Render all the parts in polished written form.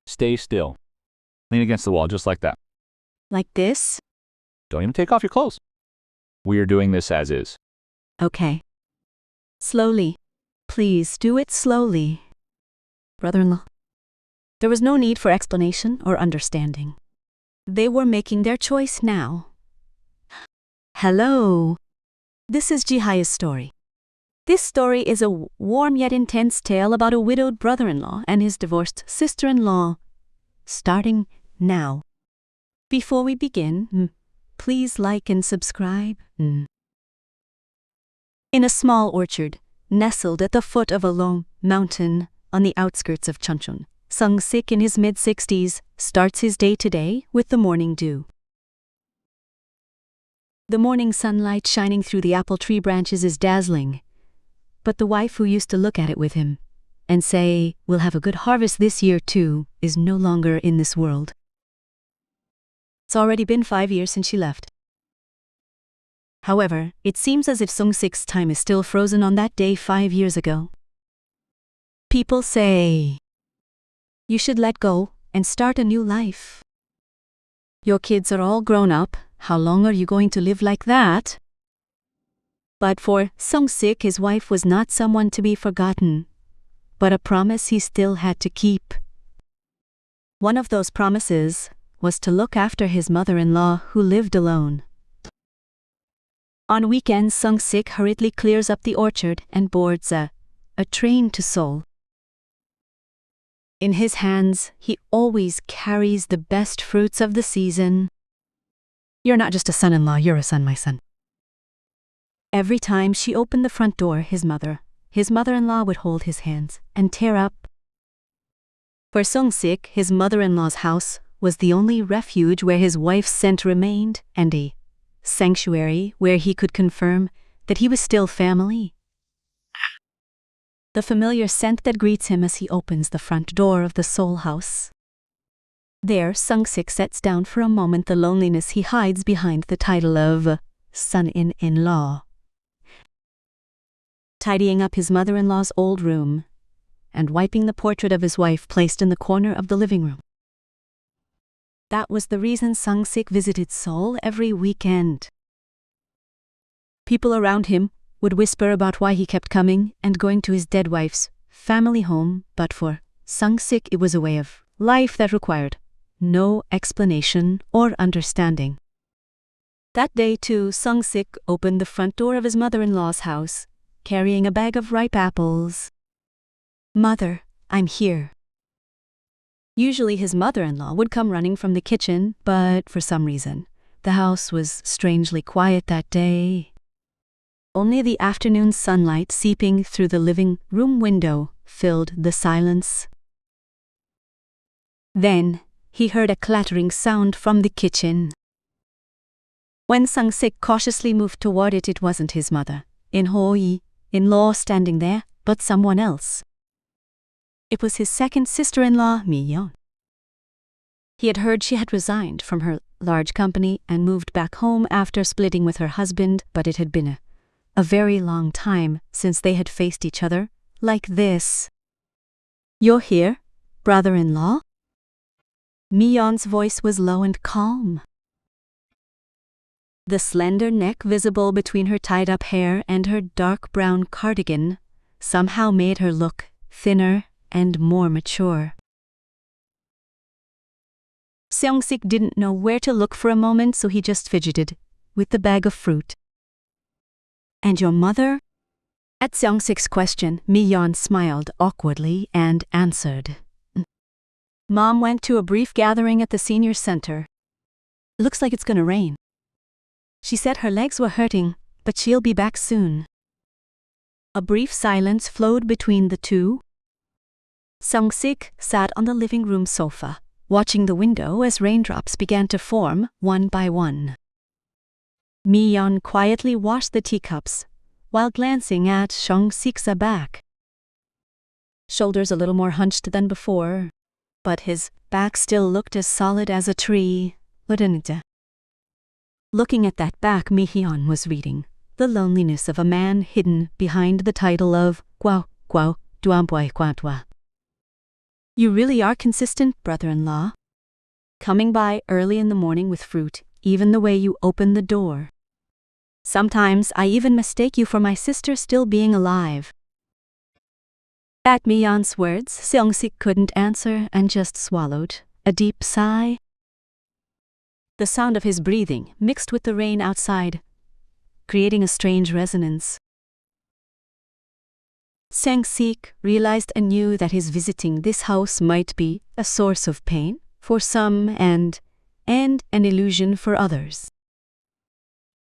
Stay still. Lean against the wall just like that. Like this? Don't even take off your clothes. We are doing this as is. Okay. Slowly. Please do it slowly. Brother-in-law. There was no need for explanation or understanding. They were making their choice now. Hello. This is Jihaya's story. This story is a warm yet intense tale about a widowed brother-in-law and his divorced sister-in-law. Starting now. Before we begin, please like and subscribe. In a small orchard, nestled at the foot of a low mountain on the outskirts of Chuncheon, Sung-sik in his mid-60s starts his day today with the morning dew. The morning sunlight shining through the apple tree branches is dazzling, but the wife who used to look at it with him and say, "We'll have a good harvest this year too," is no longer in this world. It's already been 5 years since she left. However, it seems as if Sung-sik's time is still frozen on that day 5 years ago. People say, you should let go and start a new life. Your kids are all grown up. How long are you going to live like that? But for Sung-sik, his wife was not someone to be forgotten, but a promise he still had to keep. One of those promises was to look after his mother-in-law who lived alone. On weekends, Sung-sik hurriedly clears up the orchard and boards a train to Seoul. In his hands, he always carries the best fruits of the season. You're not just a son-in-law, you're a son, my son. Every time she opened the front door, his mother-in-law would hold his hands and tear up. For Sung-sik, his mother-in-law's house was the only refuge where his wife's scent remained and a sanctuary where he could confirm that he was still family. The familiar scent that greets him as he opens the front door of the Seoul house. There, Sung-sik sets down for a moment the loneliness he hides behind the title of son-in-law. Tidying up his mother-in-law's old room and wiping the portrait of his wife placed in the corner of the living room. That was the reason Sung-sik visited Seoul every weekend. People around him would whisper about why he kept coming and going to his dead wife's family home, but for Sung-sik it was a way of life that required no explanation or understanding. That day too, Sung-sik opened the front door of his mother-in-law's house, carrying a bag of ripe apples. "Mother, I'm here." Usually his mother-in-law would come running from the kitchen, but for some reason, the house was strangely quiet that day. Only the afternoon sunlight seeping through the living room window filled the silence. Then he heard a clattering sound from the kitchen. When Sung-sik cautiously moved toward it, it wasn't his mother-in-law standing there, but someone else. It was his second sister-in-law, Mi-yeon. He had heard she had resigned from her large company and moved back home after splitting with her husband, but it had been a very long time since they had faced each other like this. "You're here, brother-in-law?" Mi-yeon's voice was low and calm. The slender neck visible between her tied-up hair and her dark brown cardigan somehow made her look thinner and more mature. Sung-sik didn't know where to look for a moment, so he just fidgeted with the bag of fruit. "And your mother?" At Sung-sik's question, Mi-yeon smiled awkwardly and answered. "Mom went to a brief gathering at the senior center. Looks like it's gonna rain. She said her legs were hurting, but she'll be back soon." A brief silence flowed between the two. Sung-sik sat on the living room sofa, watching the window as raindrops began to form one by one. Mi-yeon quietly washed the teacups while glancing at Sung-sik's back. Shoulders a little more hunched than before, but his back still looked as solid as a tree. Looking at that back, Mi-yeon was reading The Loneliness of a Man Hidden Behind the title of Guao Guao Duanboi Guatwa. You really are consistent, brother-in-law. Coming by early in the morning with fruit, even the way you open the door. Sometimes I even mistake you for my sister still being alive. At Mi-yeon's words, Seong-sik couldn't answer and just swallowed a deep sigh. The sound of his breathing mixed with the rain outside, creating a strange resonance. Seong-sik realized anew that his visiting this house might be a source of pain for some and an illusion for others.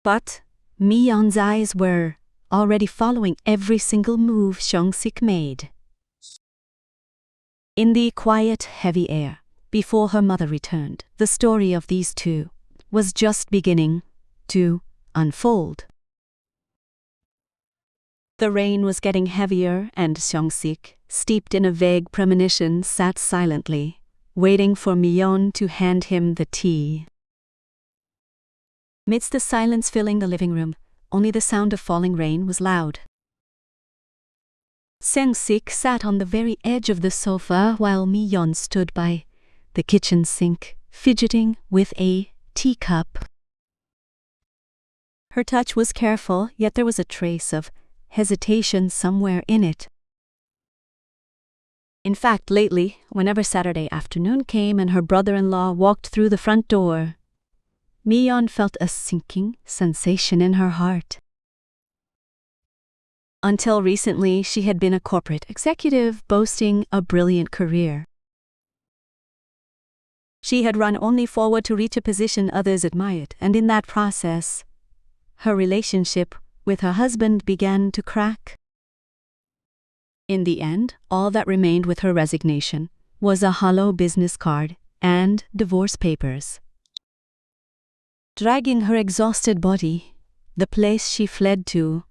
But Mi-yeon's eyes were already following every single move Seong-sik made. In the quiet, heavy air, before her mother returned, the story of these two was just beginning to unfold. The rain was getting heavier, and Seong-sik, steeped in a vague premonition, sat silently, waiting for Mi-yeon to hand him the tea. Amidst the silence filling the living room, only the sound of falling rain was loud. Seong-sik sat on the very edge of the sofa while Mi-yeon stood by the kitchen sink, fidgeting with a teacup. Her touch was careful, yet there was a trace of hesitation somewhere in it. In fact, lately, whenever Saturday afternoon came and her brother-in-law walked through the front door, Mi-yeon felt a sinking sensation in her heart. Until recently, she had been a corporate executive boasting a brilliant career. She had run only forward to reach a position others admired, and in that process, her relationship with her husband began to crack. In the end, all that remained with her resignation was a hollow business card and divorce papers. Dragging her exhausted body, the place she fled to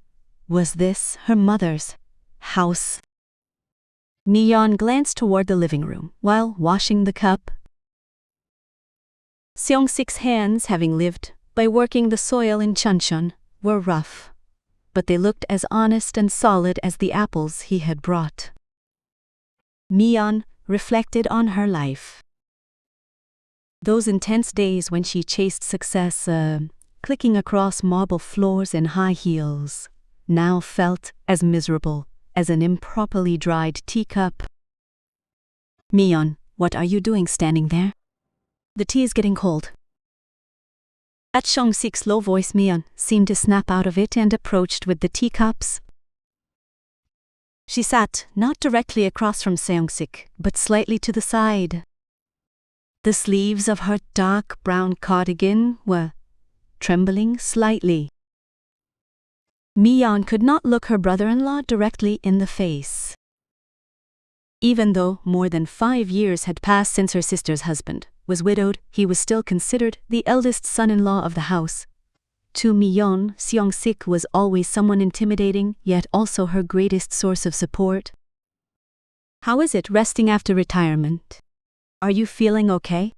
was this, her mother's house. Mi-yeon glanced toward the living room while washing the cup. Seong-sik's hands, having lived by working the soil in Chuncheon, were rough, but they looked as honest and solid as the apples he had brought. Mi-yeon reflected on her life. Those intense days when she chased success, clicking across marble floors in high heels, now felt as miserable as an improperly dried teacup. Mi-yeon, what are you doing standing there? The tea is getting cold. At Seong-sik's low voice, Mi-yeon seemed to snap out of it and approached with the teacups. She sat not directly across from Seong-sik, but slightly to the side. The sleeves of her dark brown cardigan were trembling slightly. Mi-yeon could not look her brother-in-law directly in the face. Even though more than 5 years had passed since her sister's husband was widowed, he was still considered the eldest son-in-law of the house. To Mi-yeon, Seong-sik was always someone intimidating, yet also her greatest source of support. How is it resting after retirement? Are you feeling okay?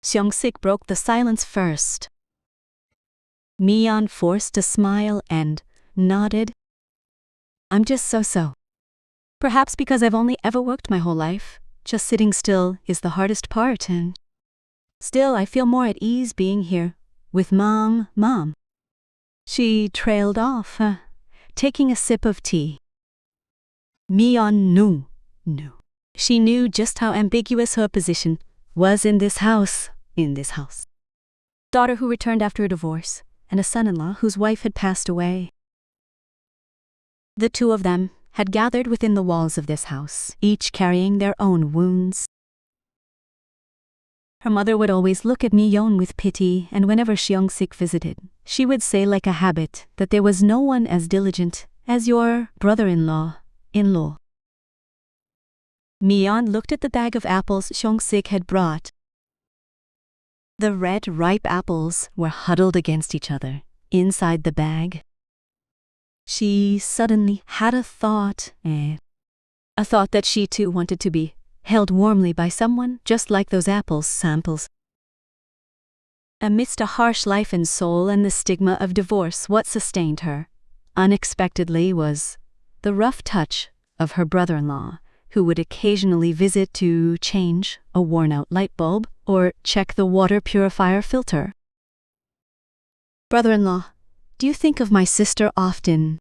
Seong-sik broke the silence first. Mi-yeon forced a smile and nodded. I'm just so-so. Perhaps because I've only ever worked my whole life, just sitting still is the hardest part, and still I feel more at ease being here with Mom. She trailed off, taking a sip of tea. Mi-yeon knew. She knew just how ambiguous her position was in this house. Daughter who returned after a divorce, and a son-in-law whose wife had passed away. The two of them had gathered within the walls of this house, each carrying their own wounds. Her mother would always look at Mi-yeon with pity, and whenever Seong-sik visited, she would say like a habit that there was no one as diligent as your brother-in-law. Mi-yeon looked at the bag of apples Seong-sik had brought. The red, ripe apples were huddled against each other inside the bag. She suddenly had a thought that she too wanted to be held warmly by someone just like those apples samples. Amidst a harsh life and soul and the stigma of divorce, what sustained her, unexpectedly, was the rough touch of her brother-in-law, who would occasionally visit to change a worn-out light bulb or check the water purifier filter. "Brother-in-law, do you think of my sister often?"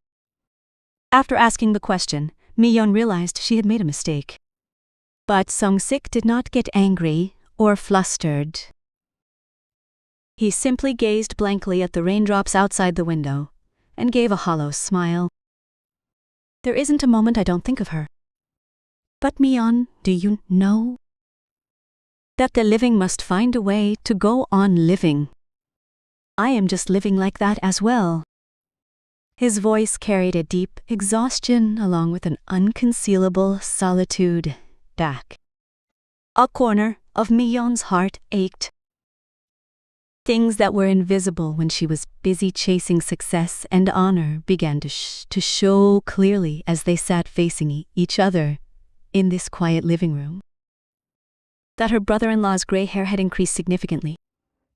After asking the question, Mi-yeon realized she had made a mistake. But Sung-sik did not get angry or flustered. He simply gazed blankly at the raindrops outside the window and gave a hollow smile. "There isn't a moment I don't think of her. But Mi-yeon, do you know that the living must find a way to go on living? I am just living like that as well." His voice carried a deep exhaustion along with an unconcealable solitude back. A corner of Mi-yeon's heart ached. Things that were invisible when she was busy chasing success and honor began to show clearly as they sat facing each other in this quiet living room. That her brother-in-law's gray hair had increased significantly,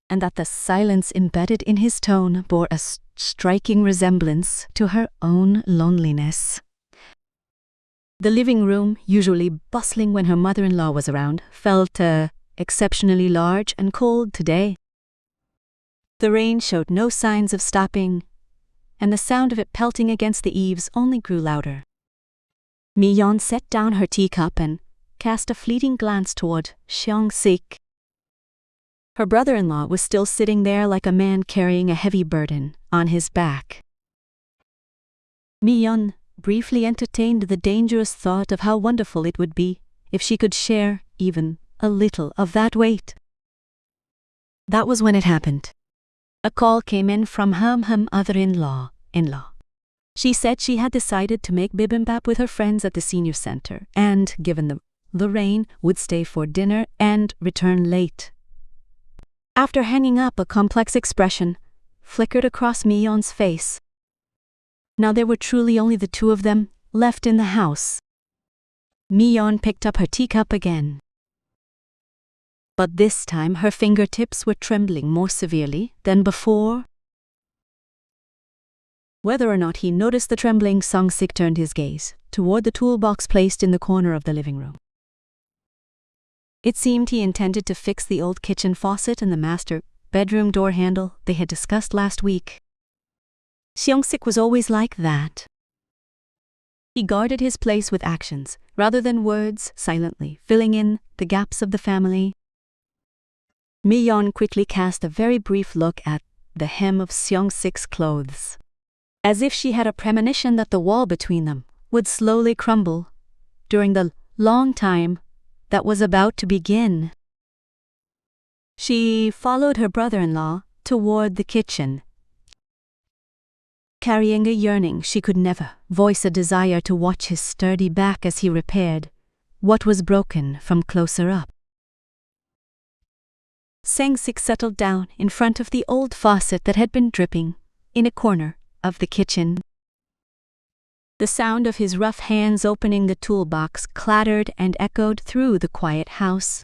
and that the silence embedded in his tone bore a striking resemblance to her own loneliness. The living room, usually bustling when her mother-in-law was around, felt exceptionally large and cold today. The rain showed no signs of stopping, and the sound of it pelting against the eaves only grew louder. Mi-yeon set down her teacup and cast a fleeting glance toward Sung-sik. Her brother-in-law was still sitting there like a man carrying a heavy burden on his back. Mi-yeon briefly entertained the dangerous thought of how wonderful it would be if she could share even a little of that weight. That was when it happened. A call came in from her mother-in-law. She said she had decided to make bibimbap with her friends at the senior center and, given the rain, would stay for dinner and return late. After hanging up, a complex expression flickered across Mi-yeon's face. Now there were truly only the two of them left in the house. Mi-yeon picked up her teacup again. But this time her fingertips were trembling more severely than before. Whether or not he noticed the trembling, Sung-sik turned his gaze toward the toolbox placed in the corner of the living room. It seemed he intended to fix the old kitchen faucet and the master bedroom door handle they had discussed last week. Sung-sik was always like that. He guarded his place with actions rather than words, silently filling in the gaps of the family. Mi-yeon quickly cast a very brief look at the hem of Sung-sik's clothes, as if she had a premonition that the wall between them would slowly crumble during the long time that was about to begin. She followed her brother-in-law toward the kitchen, carrying a yearning she could never voice, a desire to watch his sturdy back as he repaired what was broken from closer up. Sung-sik settled down in front of the old faucet that had been dripping in a corner of the kitchen. The sound of his rough hands opening the toolbox clattered and echoed through the quiet house.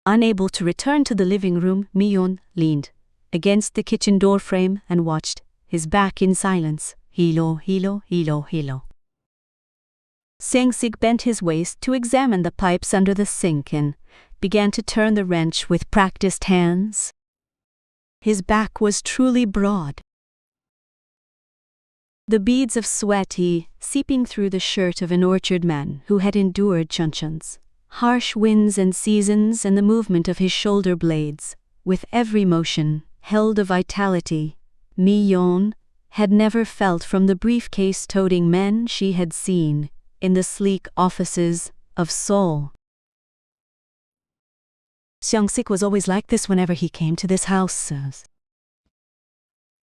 Unable to return to the living room, Mi-yeon leaned against the kitchen door frame and watched his back in silence. Hilo, hilo, hilo, hilo. Sung-sik bent his waist to examine the pipes under the sink and began to turn the wrench with practiced hands. His back was truly broad. The beads of sweat seeping through the shirt of an orchard man who had endured chunchuns, harsh winds and seasons, and the movement of his shoulder blades, with every motion, held a vitality Mi-yeon had never felt from the briefcase-toting men she had seen in the sleek offices of Seoul. Sung-sik was always like this whenever he came to this house.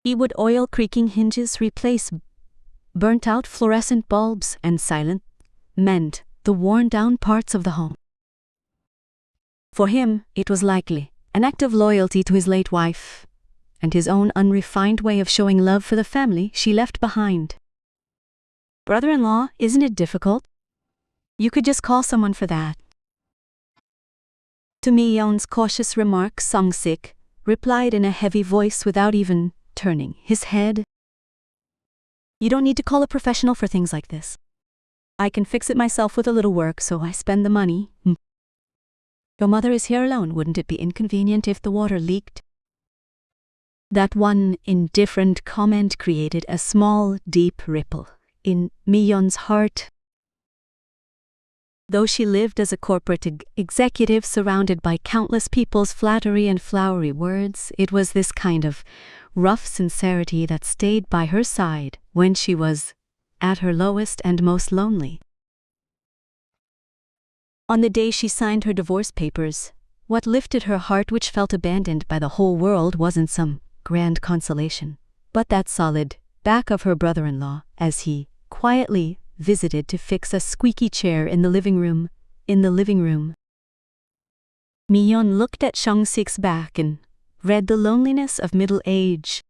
He would oil creaking hinges, replace burnt-out fluorescent bulbs, and mend the worn-down parts of the home. For him, it was likely an act of loyalty to his late wife and his own unrefined way of showing love for the family she left behind. Brother-in-law, isn't it difficult? You could just call someone for that. To Mi-yeon's cautious remark, Sung-sik replied in a heavy voice without even turning his head. You don't need to call a professional for things like this. I can fix it myself with a little work, so I spend the money. Your mother is here alone. Wouldn't it be inconvenient if the water leaked? That one indifferent comment created a small, deep ripple in Mi-yeon's heart. Though she lived as a corporate executive surrounded by countless people's flattery and flowery words, it was this kind of rough sincerity that stayed by her side when she was at her lowest and most lonely. On the day she signed her divorce papers, what lifted her heart, which felt abandoned by the whole world, wasn't some grand consolation, but that solid back of her brother-in-law as he quietly visited to fix a squeaky chair in the living room. Mi-yeon looked at Sung-sik's back and read the loneliness of middle age.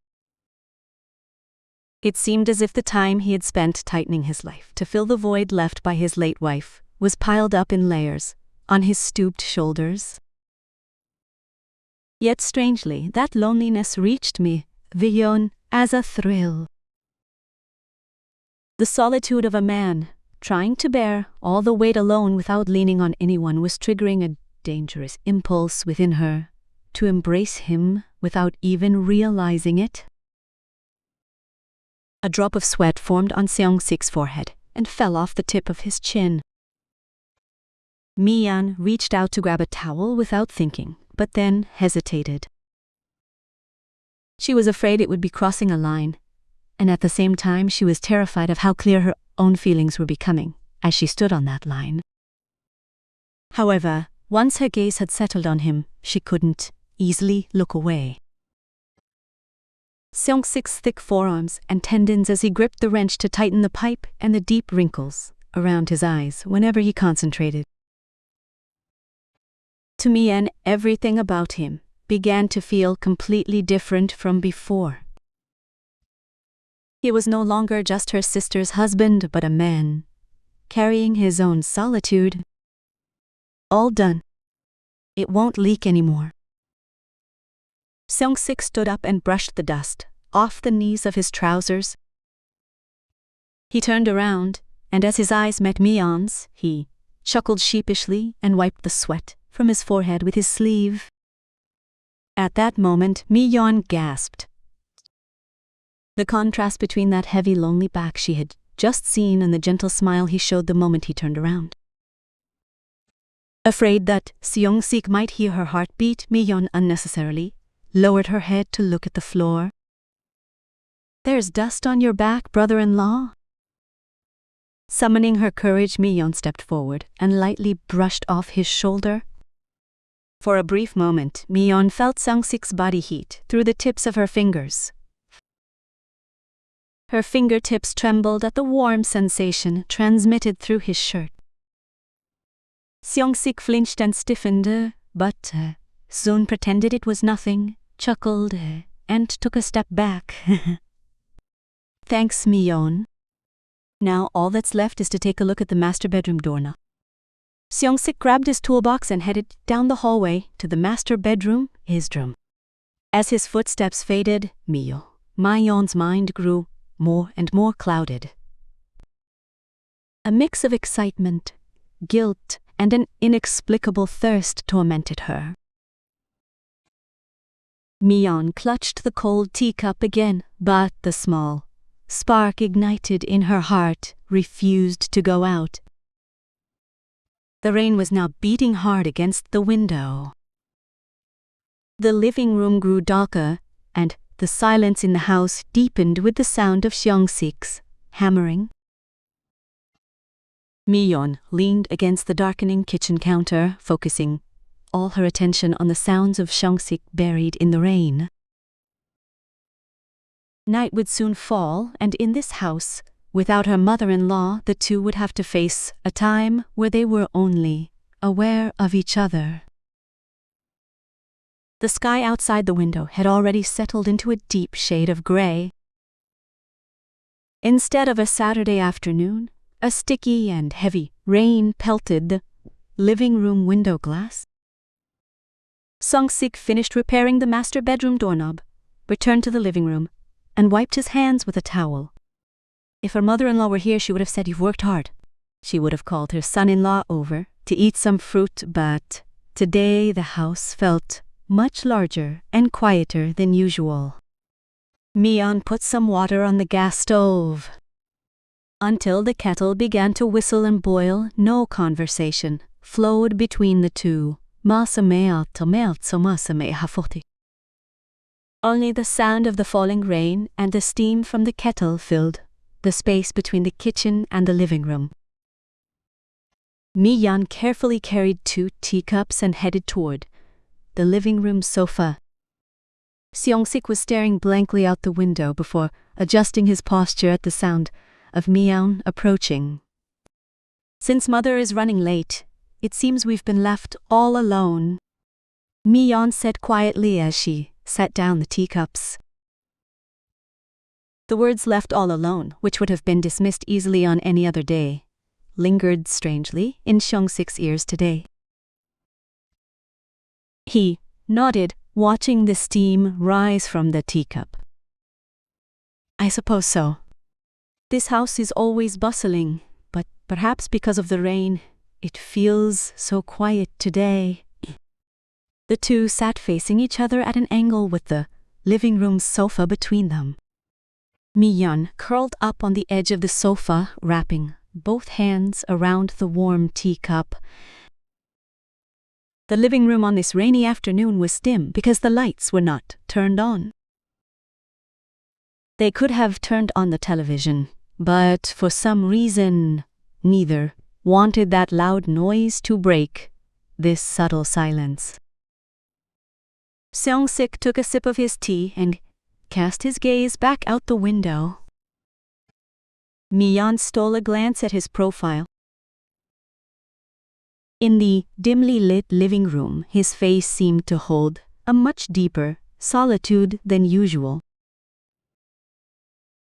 It seemed as if the time he had spent tightening his life to fill the void left by his late wife was piled up in layers on his stooped shoulders. Yet strangely, that loneliness reached Mi-yeon as a thrill. The solitude of a man trying to bear all the weight alone without leaning on anyone was triggering a dangerous impulse within her to embrace him without even realizing it. A drop of sweat formed on Seong-sik's forehead and fell off the tip of his chin. Mi-yeon reached out to grab a towel without thinking, but then hesitated. She was afraid it would be crossing a line, and at the same time she was terrified of how clear her own feelings were becoming as she stood on that line. However, once her gaze had settled on him, she couldn't easily look away. Seong-sik's thick forearms and tendons as he gripped the wrench to tighten the pipe and the deep wrinkles around his eyes whenever he concentrated. To Mi-yeon, everything about him began to feel completely different from before. He was no longer just her sister's husband, but a man, carrying his own solitude. All done. It won't leak anymore. Seong-sik stood up and brushed the dust off the knees of his trousers. He turned around, and as his eyes met Mi-yeon's, he chuckled sheepishly and wiped the sweat from his forehead with his sleeve. At that moment, Mi-yeon gasped. The contrast between that heavy, lonely back she had just seen and the gentle smile he showed the moment he turned around. Afraid that Seong-sik might hear her heartbeat, Mi-yeon unnecessarily lowered her head to look at the floor. "There's dust on your back, brother-in-law." Summoning her courage, Mi-yeon stepped forward and lightly brushed off his shoulder. For a brief moment, Mi-yeon felt Seong-sik's body heat through the tips of her fingers. Her fingertips trembled at the warm sensation transmitted through his shirt. Seong-sik flinched and stiffened, but soon pretended it was nothing, chuckled, and took a step back. "Thanks, Mi-yeon. Now all that's left is to take a look at the master bedroom doorknob." Seong-sik grabbed his toolbox and headed down the hallway to the master bedroom, his room. As his footsteps faded, Mi-yeon's mind grew more and more clouded. A mix of excitement, guilt, and an inexplicable thirst tormented her. Mi-yeon clutched the cold teacup again, but the small spark ignited in her heart refused to go out. The rain was now beating hard against the window. The living room grew darker, and the silence in the house deepened with the sound of Seong-sik's hammering. Mi-yeon leaned against the darkening kitchen counter, focusing all her attention on the sounds of Seong-sik buried in the rain. Night would soon fall, and in this house, without her mother-in-law, the two would have to face a time where they were only aware of each other. The sky outside the window had already settled into a deep shade of gray. Instead of a Saturday afternoon, a sticky and heavy rain pelted the living room window glass. Seong-sik finished repairing the master bedroom doorknob, returned to the living room, and wiped his hands with a towel. If her mother-in-law were here, she would have said, "You've worked hard." She would have called her son-in-law over to eat some fruit, but today the house felt much larger and quieter than usual. Miyeon put some water on the gas stove. Until the kettle began to whistle and boil, no conversation flowed between the two. Only the sound of the falling rain and the steam from the kettle filled the space between the kitchen and the living room. Miyeon carefully carried 2 teacups and headed toward the living room sofa. Seong-sik was staring blankly out the window before adjusting his posture at the sound of Miyeon approaching. Since mother is running late, it seems we've been left all alone, Miyeon said quietly as she set down the teacups. The words "left all alone," which would have been dismissed easily on any other day, lingered strangely in Seong-sik's ears today. He nodded, watching the steam rise from the teacup. I suppose so. This house is always bustling, but perhaps because of the rain, it feels so quiet today. The two sat facing each other at an angle with the living room sofa between them. Miyeon curled up on the edge of the sofa, wrapping both hands around the warm teacup. The living room on this rainy afternoon was dim because the lights were not turned on. They could have turned on the television, but for some reason, neither wanted that loud noise to break this subtle silence. Seong-sik took a sip of his tea and cast his gaze back out the window. Miyeon stole a glance at his profile. In the dimly lit living room, his face seemed to hold a much deeper solitude than usual.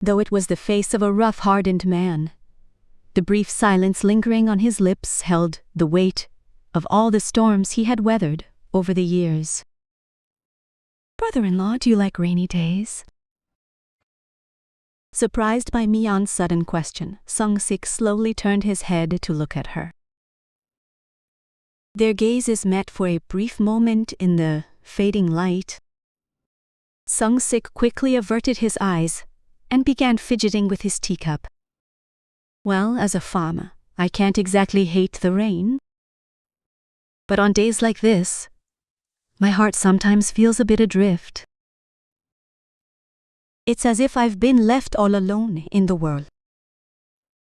Though it was the face of a rough, hardened man, the brief silence lingering on his lips held the weight of all the storms he had weathered over the years. "Brother-in-law, do you like rainy days?" Surprised by Miyeon's sudden question, Seong-sik slowly turned his head to look at her. Their gazes met for a brief moment in the fading light. Seong-sik quickly averted his eyes and began fidgeting with his teacup. "Well, as a farmer, I can't exactly hate the rain. But on days like this, my heart sometimes feels a bit adrift. It's as if I've been left all alone in the world."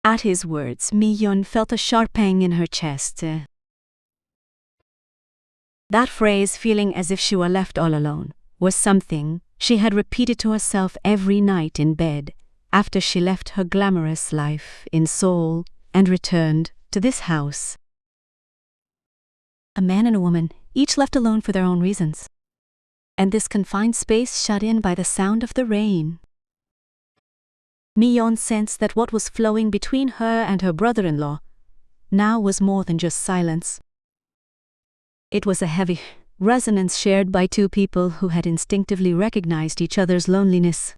At his words, Miyeon felt a sharp pang in her chest. That phrase, "feeling as if she were left all alone," was something she had repeated to herself every night in bed after she left her glamorous life in Seoul and returned to this house. A man and a woman, each left alone for their own reasons, and this confined space shut in by the sound of the rain. Miyeon sensed that what was flowing between her and her brother-in-law now was more than just silence. It was a heavy resonance shared by two people who had instinctively recognized each other's loneliness.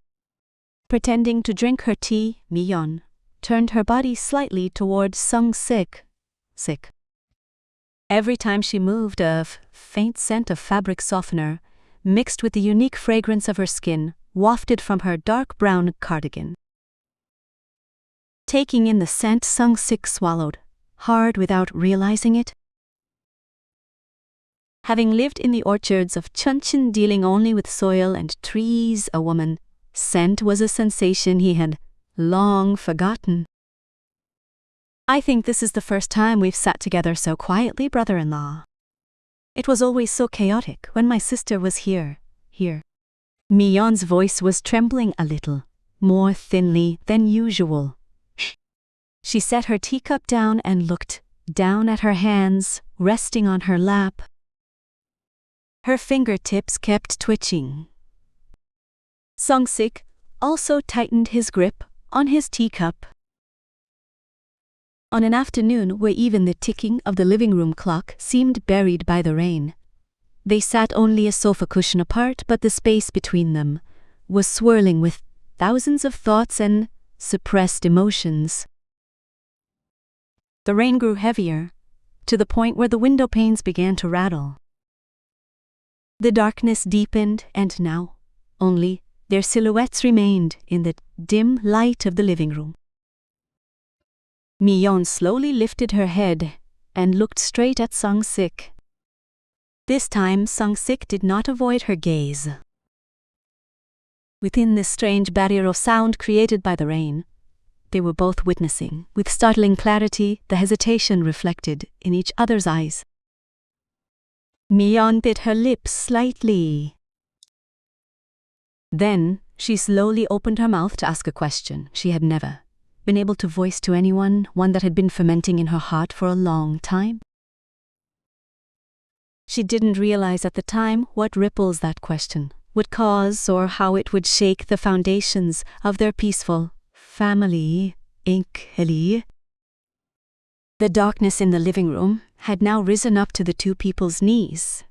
Pretending to drink her tea, Miyeon turned her body slightly toward Seong-sik. Every time she moved, a faint scent of fabric softener, mixed with the unique fragrance of her skin, wafted from her dark brown cardigan. Taking in the scent, Seong-sik swallowed hard without realizing it. Having lived in the orchards of Chuncheon, dealing only with soil and trees, a woman, scent was a sensation he had long forgotten. "I think this is the first time we've sat together so quietly, brother-in-law. It was always so chaotic when my sister was here. Miyeon's voice was trembling a little, more thinly than usual. She set her teacup down and looked down at her hands, resting on her lap. Her fingertips kept twitching. Seong-sik also tightened his grip on his teacup. On an afternoon where even the ticking of the living room clock seemed buried by the rain, they sat only a sofa cushion apart, but the space between them was swirling with thousands of thoughts and suppressed emotions. The rain grew heavier, to the point where the window panes began to rattle. The darkness deepened, and now, only their silhouettes remained in the dim light of the living room. Mi-yeon slowly lifted her head and looked straight at Sung-sik. This time, Sung-sik did not avoid her gaze. Within this strange barrier of sound created by the rain, they were both witnessing, with startling clarity, the hesitation reflected in each other's eyes. Mi-yeon bit her lips slightly. Then, she slowly opened her mouth to ask a question she had never been able to voice to anyone, one that had been fermenting in her heart for a long time. She didn't realize at the time what ripples that question would cause or how it would shake the foundations of their peaceful family. The darkness in the living room had now risen up to the two people's knees.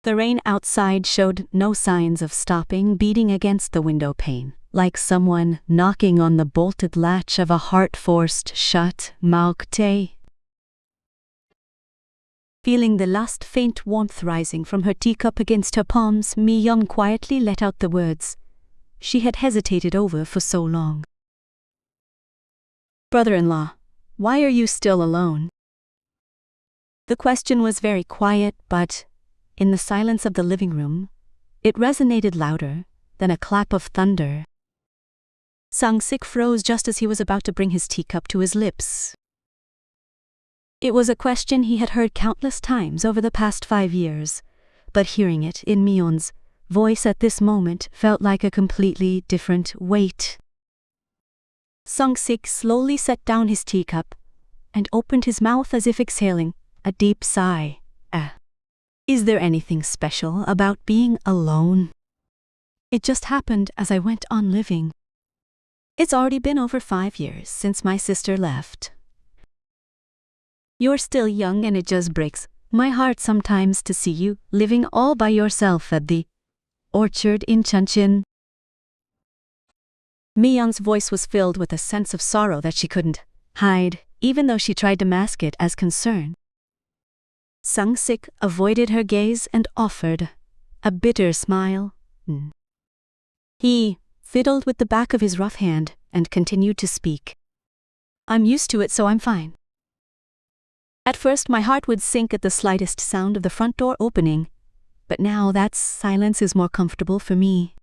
The rain outside showed no signs of stopping, beating against the window pane, like someone knocking on the bolted latch of a heart-forced shut maukte. Feeling the last faint warmth rising from her teacup against her palms, Mi-yeon quietly let out the words she had hesitated over for so long. "Brother-in-law, why are you still alone?" The question was very quiet, but in the silence of the living room, it resonated louder than a clap of thunder. Sung-sik froze just as he was about to bring his teacup to his lips. It was a question he had heard countless times over the past 5 years, but hearing it in Mi-yeon's voice at this moment felt like a completely different weight. Sung-sik slowly set down his teacup and opened his mouth as if exhaling a deep sigh. Is there anything special about being alone? It just happened as I went on living. It's already been over 5 years since my sister left. You're still young and it just breaks my heart sometimes to see you living all by yourself at the orchard in Chuncheon. Mi-yeon's voice was filled with a sense of sorrow that she couldn't hide, even though she tried to mask it as concern. Sung-sik avoided her gaze and offered a bitter smile. He fiddled with the back of his rough hand and continued to speak. "I'm used to it, so I'm fine. At first, my heart would sink at the slightest sound of the front door opening, but now that silence is more comfortable for me.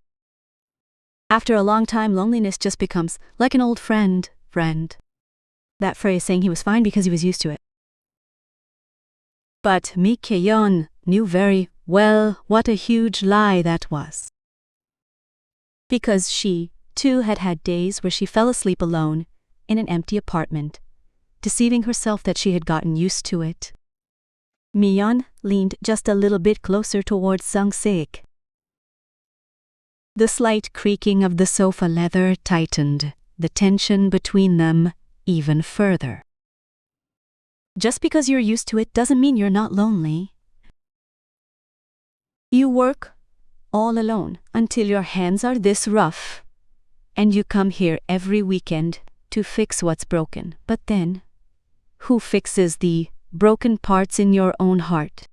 After a long time, loneliness just becomes like an old friend. That phrase saying he was fine because he was used to it. But Mi-yeon knew very well what a huge lie that was. Because she, too, had had days where she fell asleep alone in an empty apartment, deceiving herself that she had gotten used to it. Mi-yeon leaned just a little bit closer towards Sung-sik. The slight creaking of the sofa leather tightened the tension between them even further. Just because you're used to it doesn't mean you're not lonely. You work all alone until your hands are this rough, and you come here every weekend to fix what's broken. But then, who fixes the broken parts in your own heart?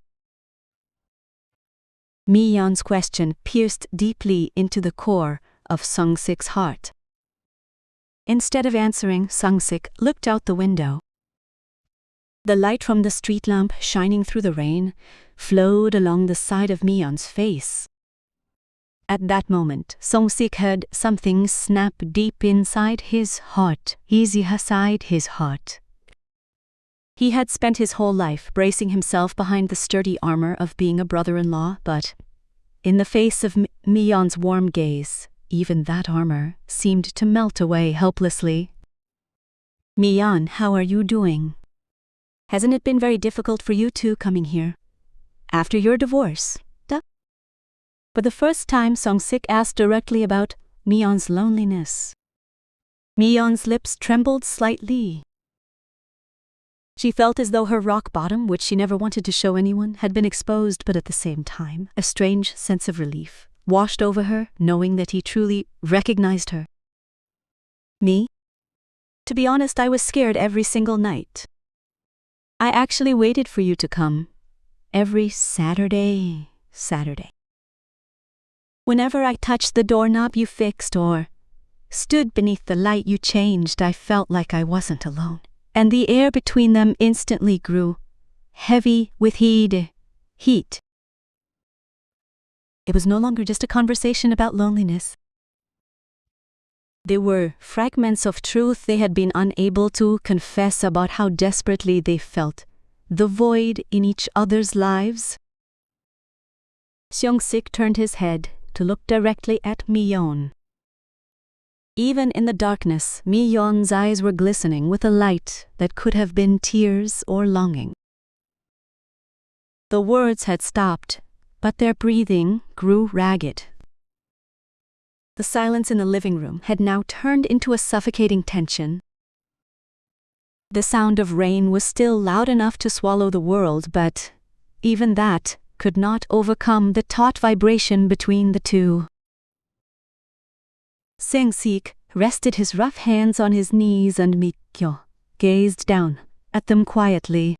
Mi-yeon's question pierced deeply into the core of Sung-sik's heart. Instead of answering, Sung-sik looked out the window. The light from the street lamp shining through the rain flowed along the side of Mi-yeon's face. At that moment, Sung-sik heard something snap deep inside his heart. Inside his heart. He had spent his whole life bracing himself behind the sturdy armor of being a brother-in-law, but in the face of Mi-yeon's warm gaze, even that armor seemed to melt away helplessly. "Mi-yeon, how are you doing? Hasn't it been very difficult for you two coming here? After your divorce?" For the first time, Sung-sik asked directly about Mi-yeon's loneliness. Mi-yeon's lips trembled slightly. She felt as though her rock bottom, which she never wanted to show anyone, had been exposed, but at the same time, a strange sense of relief washed over her, knowing that he truly recognized her. "Me? To be honest, I was scared every single night. I actually waited for you to come. Every Saturday. Whenever I touched the doorknob you fixed or stood beneath the light you changed, I felt like I wasn't alone. And the air between them instantly grew heavy with heat. It was no longer just a conversation about loneliness. They were fragments of truth they had been unable to confess about how desperately they felt the void in each other's lives. Seong-sik turned his head to look directly at Mi-yeon. Even in the darkness, Mi-yeon's eyes were glistening with a light that could have been tears or longing. The words had stopped, but their breathing grew ragged. The silence in the living room had now turned into a suffocating tension. The sound of rain was still loud enough to swallow the world, but even that could not overcome the taut vibration between the two. Seong-sik rested his rough hands on his knees and Mi-yeon gazed down at them quietly.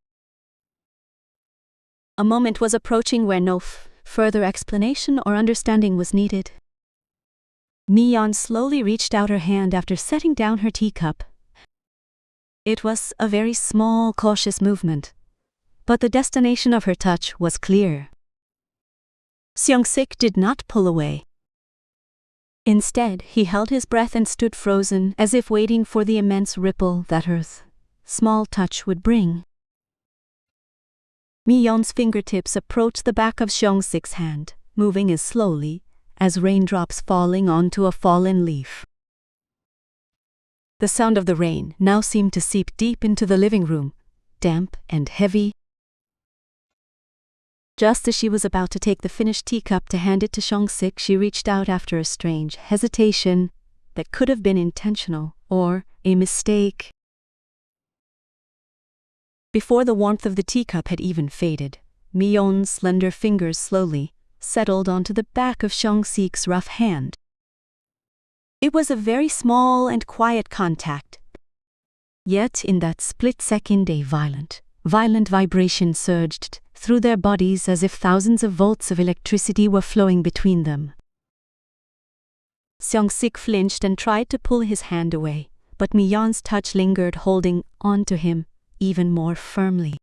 A moment was approaching where no further explanation or understanding was needed. Mi-yeon slowly reached out her hand after setting down her teacup. It was a very small, cautious movement, but the destination of her touch was clear. Seong-sik did not pull away. Instead, he held his breath and stood frozen, as if waiting for the immense ripple that her small touch would bring. Mi-yeon's fingertips approached the back of Seong-sik's hand, moving as slowly as raindrops falling onto a fallen leaf. The sound of the rain now seemed to seep deep into the living room, damp and heavy. Just as she was about to take the finished teacup to hand it to Seong-sik, she reached out after a strange hesitation that could have been intentional or a mistake. Before the warmth of the teacup had even faded, Mi-yeon's slender fingers slowly settled onto the back of Seong-sik's rough hand. It was a very small and quiet contact. Yet in that split second a violent vibration surged through their bodies as if thousands of volts of electricity were flowing between them. Seong-sik flinched and tried to pull his hand away, but Mi-yeon's touch lingered, holding on to him even more firmly.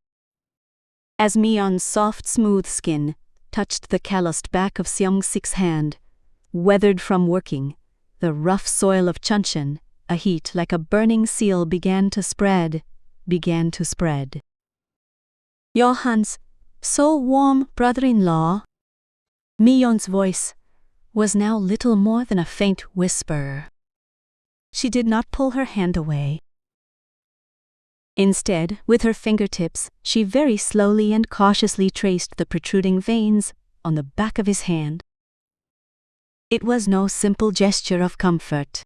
As Mi-yeon's soft, smooth skin touched the calloused back of Seong-sik's hand, weathered from working the rough soil of Chuncheon, a heat like a burning seal began to spread. Johan's so warm brother-in-law. Mi-yeon's voice was now little more than a faint whisper. She did not pull her hand away. Instead, with her fingertips, she very slowly and cautiously traced the protruding veins on the back of his hand. It was no simple gesture of comfort.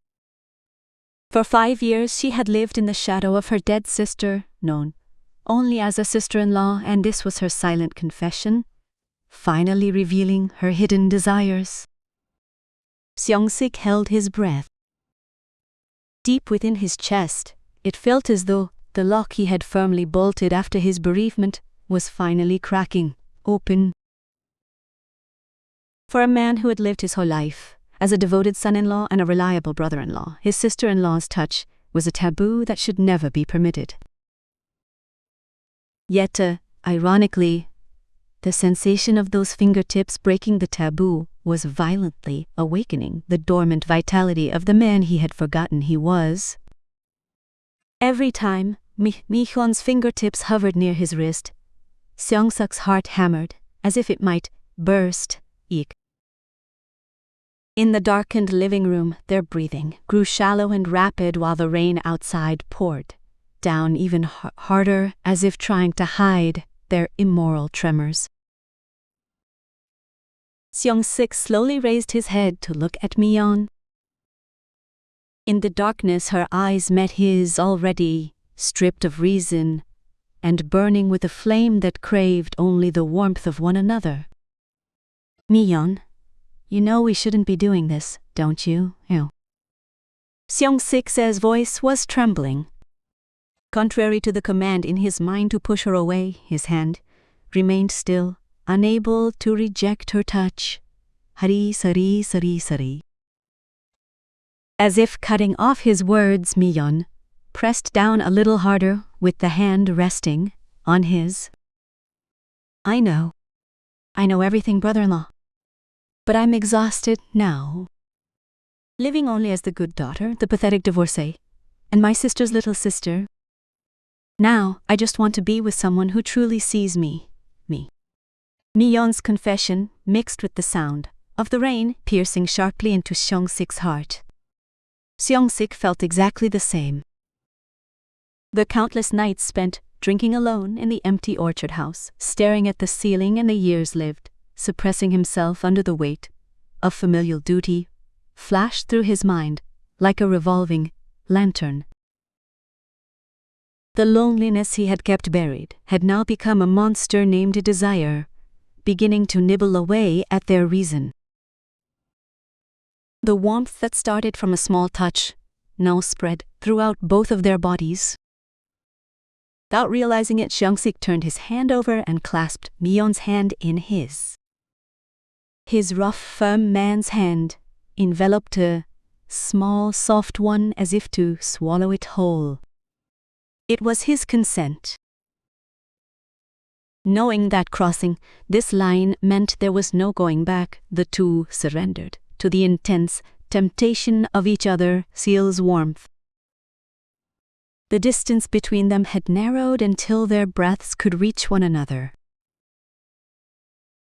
For 5 years she had lived in the shadow of her dead sister, known only as a sister-in-law, and this was her silent confession, finally revealing her hidden desires. Seong-sik held his breath. Deep within his chest, it felt as though the lock he had firmly bolted after his bereavement was finally cracking open. For a man who had lived his whole life as a devoted son-in-law and a reliable brother-in-law, his sister-in-law's touch was a taboo that should never be permitted. Yet, ironically, the sensation of those fingertips breaking the taboo was violently awakening the dormant vitality of the man he had forgotten he was. Every time Mi-yeon's fingertips hovered near his wrist, Seong-sik's heart hammered as if it might burst. In the darkened living room, their breathing grew shallow and rapid while the rain outside poured down even harder, as if trying to hide their immoral tremors. Seong-sik slowly raised his head to look at Mi-yeon. In the darkness, her eyes met his, already stripped of reason and burning with a flame that craved only the warmth of one another. Mi-yeon, you know we shouldn't be doing this, don't you? Seong-sik's voice was trembling. Contrary to the command in his mind to push her away, his hand remained still, unable to reject her touch. Hari sari sari sari. As if cutting off his words, Miyeon pressed down a little harder with the hand resting on his. I know everything, brother-in-law. But I'm exhausted now. Living only as the good daughter, the pathetic divorcee, and my sister's little sister. Now, I just want to be with someone who truly sees me. Miyeon's confession mixed with the sound of the rain piercing sharply into Seong-sik's heart. Seong-sik felt exactly the same. The countless nights spent drinking alone in the empty orchard house, staring at the ceiling and the years lived, suppressing himself under the weight of familial duty, flashed through his mind like a revolving lantern. The loneliness he had kept buried had now become a monster named desire, beginning to nibble away at their reason. The warmth that started from a small touch now spread throughout both of their bodies. Without realizing it, Seong-sik turned his hand over and clasped Miyeon's hand in his. His rough, firm man's hand enveloped a small, soft one as if to swallow it whole. It was his consent. Knowing that crossing this line meant there was no going back, the two surrendered to the intense temptation of each other's warmth. The distance between them had narrowed until their breaths could reach one another.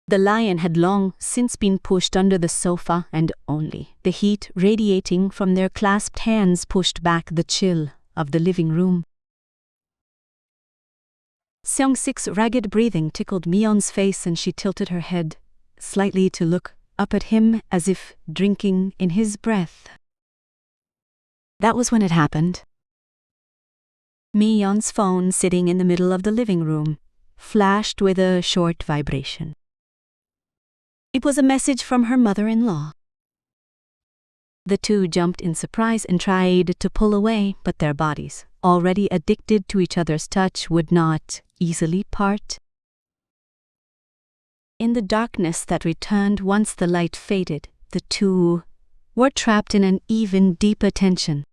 The lion had long since been pushed under the sofa, and only the heat radiating from their clasped hands pushed back the chill of the living room. Seong-sik's ragged breathing tickled Miyeon's face, and she tilted her head slightly to look up at him as if drinking in his breath. That was when it happened. Miyeon's phone, sitting in the middle of the living room, flashed with a short vibration. It was a message from her mother-in-law. The two jumped in surprise and tried to pull away, but their bodies, already addicted to each other's touch, would not easily part. In the darkness that returned once the light faded, the two were trapped in an even deeper tension.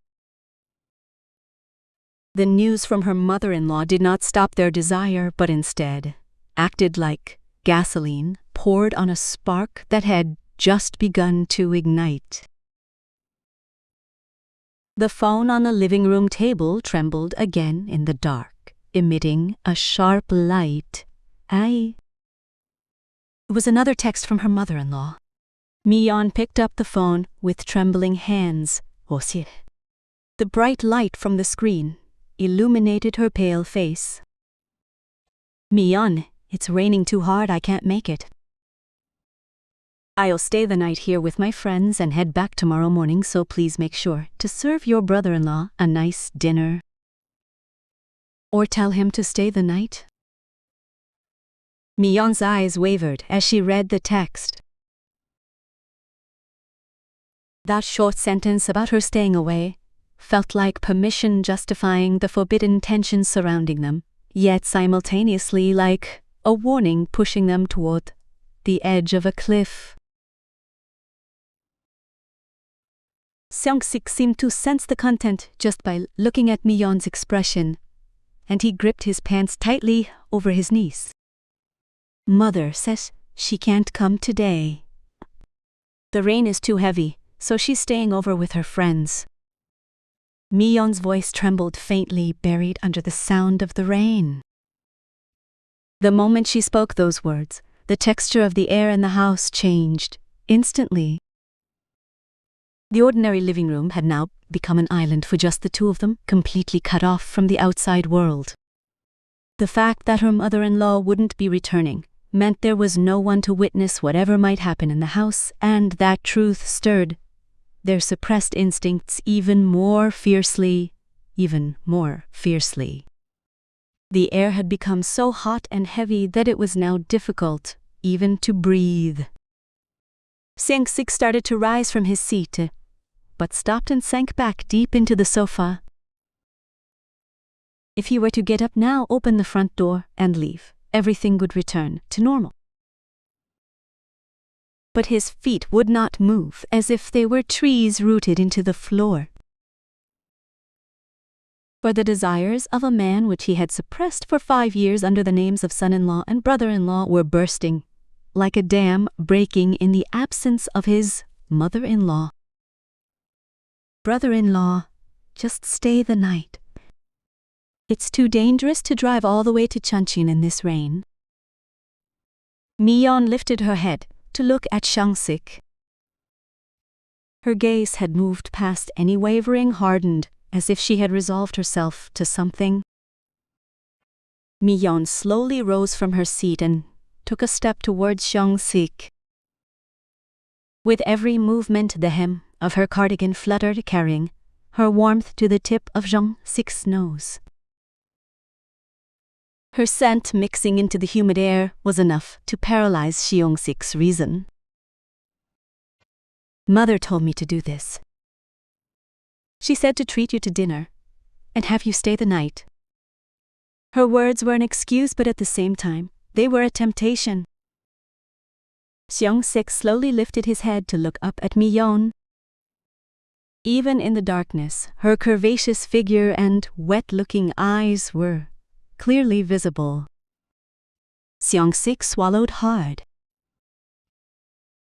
The news from her mother-in-law did not stop their desire, but instead acted like gasoline poured on a spark that had just begun to ignite. The phone on the living room table trembled again in the dark, emitting a sharp light. It was another text from her mother-in-law. Miyeon picked up the phone with trembling hands. The bright light from the screen illuminated her pale face. Miyeon, it's raining too hard, I can't make it. I'll stay the night here with my friends and head back tomorrow morning, so please make sure to serve your brother-in-law a nice dinner. Or tell him to stay the night. Miyeon's eyes wavered as she read the text. That short sentence about her staying away felt like permission justifying the forbidden tension surrounding them, yet simultaneously like a warning pushing them toward the edge of a cliff. Seong-sik seemed to sense the content just by looking at Miyeon's expression, and he gripped his pants tightly over his knees. Mother says she can't come today. The rain is too heavy, so she's staying over with her friends. Miyeon's voice trembled faintly, buried under the sound of the rain. The moment she spoke those words, the texture of the air in the house changed instantly. The ordinary living room had now become an island for just the two of them, completely cut off from the outside world. The fact that her mother-in-law wouldn't be returning meant there was no one to witness whatever might happen in the house, and that truth stirred their suppressed instincts even more fiercely. The air had become so hot and heavy that it was now difficult even to breathe. Seong-sik started to rise from his seat, but stopped and sank back deep into the sofa. If he were to get up now, open the front door, and leave, everything would return to normal. But his feet would not move, as if they were trees rooted into the floor. For the desires of a man which he had suppressed for 5 years under the names of son-in-law and brother-in-law were bursting, like a dam breaking in the absence of his mother-in-law. Brother-in-law, just stay the night. It's too dangerous to drive all the way to Changchun in this rain. Mi-yeon lifted her head to look at Seong-sik. Her gaze had moved past any wavering, hardened, as if she had resolved herself to something. Mi-yeon slowly rose from her seat and took a step towards Seong-sik. With every movement, the hem of her cardigan fluttered, carrying her warmth to the tip of Seong-sik's nose. Her scent mixing into the humid air was enough to paralyze Seong-sik's reason. Mother told me to do this. She said to treat you to dinner and have you stay the night. Her words were an excuse, but at the same time, they were a temptation. Seong-sik slowly lifted his head to look up at Mi-yeon. Even in the darkness, her curvaceous figure and wet-looking eyes were clearly visible. Seong-sik swallowed hard.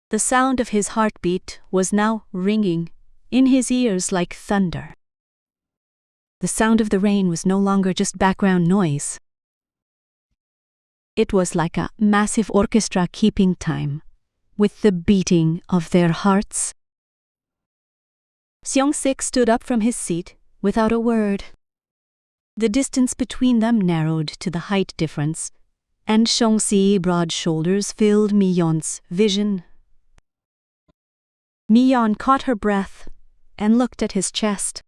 The sound of his heartbeat was now ringing in his ears like thunder. The sound of the rain was no longer just background noise. It was like a massive orchestra keeping time with the beating of their hearts. Seong-sik stood up from his seat without a word. The distance between them narrowed to the height difference, and Seong-sik's broad shoulders filled Mi-yeon's vision. Mi-yeon caught her breath and looked at his chest.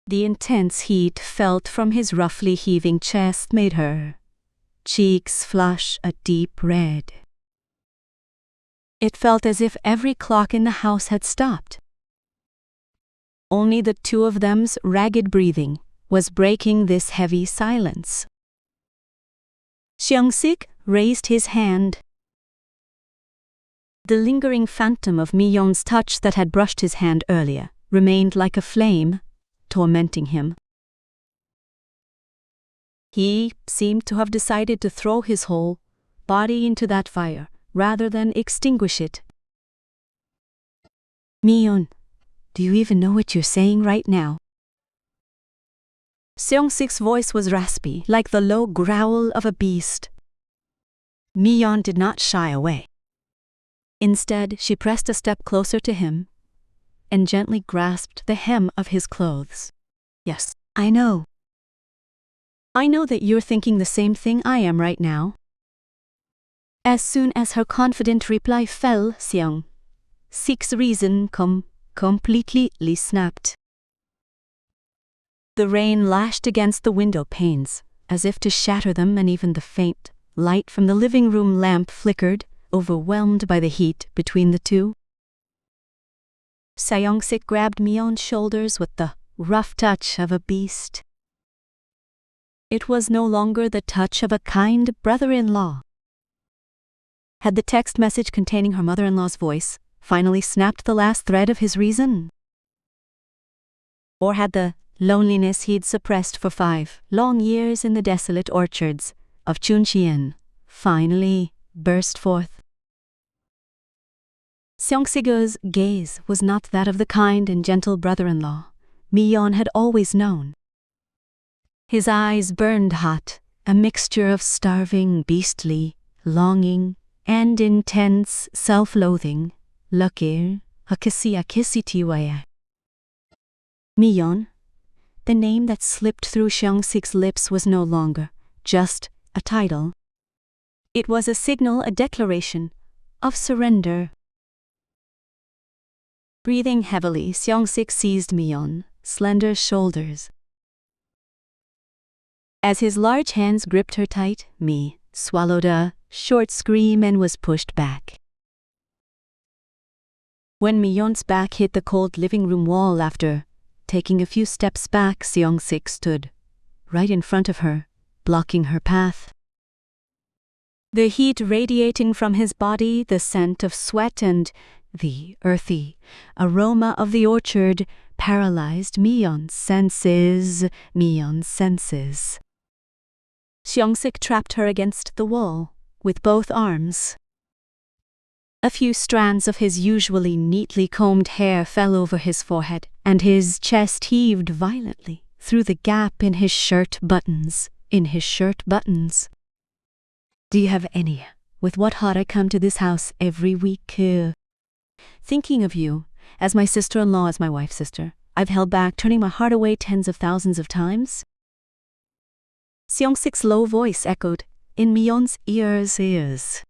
The intense heat felt from his roughly heaving chest made her cheeks flush a deep red. It felt as if every clock in the house had stopped. Only the two of them's ragged breathing was breaking this heavy silence. Seong-sik raised his hand. The lingering phantom of Mi-yeon's touch that had brushed his hand earlier remained like a flame, tormenting him. He seemed to have decided to throw his whole body into that fire rather than extinguish it. Mi-yeon, do you even know what you're saying right now? Seong-sik's voice was raspy, like the low growl of a beast. Mi-yeon did not shy away. Instead, she pressed a step closer to him and gently grasped the hem of his clothes. Yes, I know. I know that you're thinking the same thing I am right now. As soon as her confident reply fell, Seong-sik's reason completely snapped. The rain lashed against the window panes, as if to shatter them, and even the faint light from the living room lamp flickered, overwhelmed by the heat between the two. Seong-sik grabbed Mi-yeon's shoulders with the rough touch of a beast. It was no longer the touch of a kind brother-in-law. Had the text message containing her mother-in-law's voice finally snapped the last thread of his reason? Or had the loneliness he'd suppressed for 5 long years in the desolate orchards of Chuncheon finally burst forth? Seong-sik's gaze was not that of the kind and gentle brother-in-law Mi-yeon had always known. His eyes burned hot, a mixture of starving, beastly longing and intense self-loathing. Mi-yeon, the name that slipped through Seong-sik's lips, was no longer just a title. It was a signal, a declaration of surrender. Breathing heavily, Seong-sik seized Mi-yeon's slender shoulders. As his large hands gripped her tight, Mi swallowed a short scream and was pushed back. When Mi-yeon's back hit the cold living room wall after taking a few steps back, Seong-sik stood right in front of her, blocking her path. The heat radiating from his body, the scent of sweat, and the earthy aroma of the orchard paralyzed Myeon's senses. Seong-sik trapped her against the wall with both arms. A few strands of his usually neatly combed hair fell over his forehead, and his chest heaved violently through the gap in his shirt buttons. Do you have any with what hot I come to this house every week? Thinking of you, as my sister-in-law, as my wife's sister, I've held back, turning my heart away tens of thousands of times. Seong-sik's low voice echoed in Myeon's ears.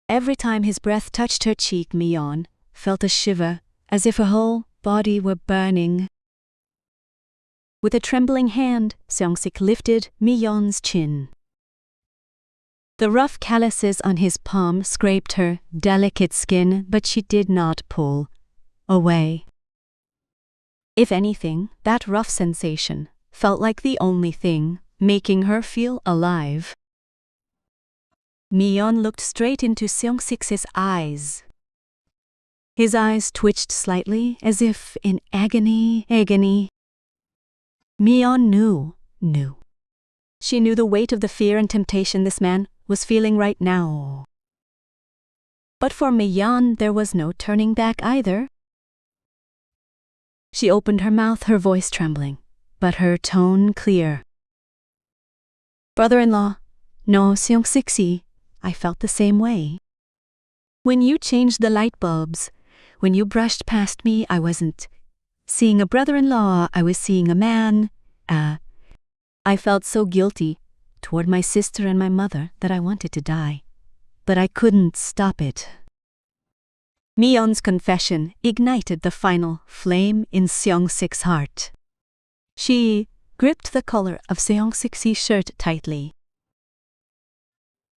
Every time his breath touched her cheek, Myeon felt a shiver, as if her whole body were burning. With a trembling hand, Seong-sik lifted Myeon's chin. The rough calluses on his palm scraped her delicate skin, but she did not pull away. If anything, that rough sensation felt like the only thing making her feel alive. Myeon looked straight into Seong-sik's eyes. His eyes twitched slightly, as if in agony. Myeon knew. She knew the weight of the fear and temptation this man was feeling right now. But for Myeon, there was no turning back either. She opened her mouth, her voice trembling, but her tone clear. Brother-in-law, no, Seong-sik, I felt the same way. When you changed the light bulbs, when you brushed past me, I wasn't seeing a brother-in-law, I was seeing a man. I felt so guilty toward my sister and my mother that I wanted to die, but I couldn't stop it. Myeon's confession ignited the final flame in Seong-sik's heart. She gripped the collar of Seong-sik's shirt tightly.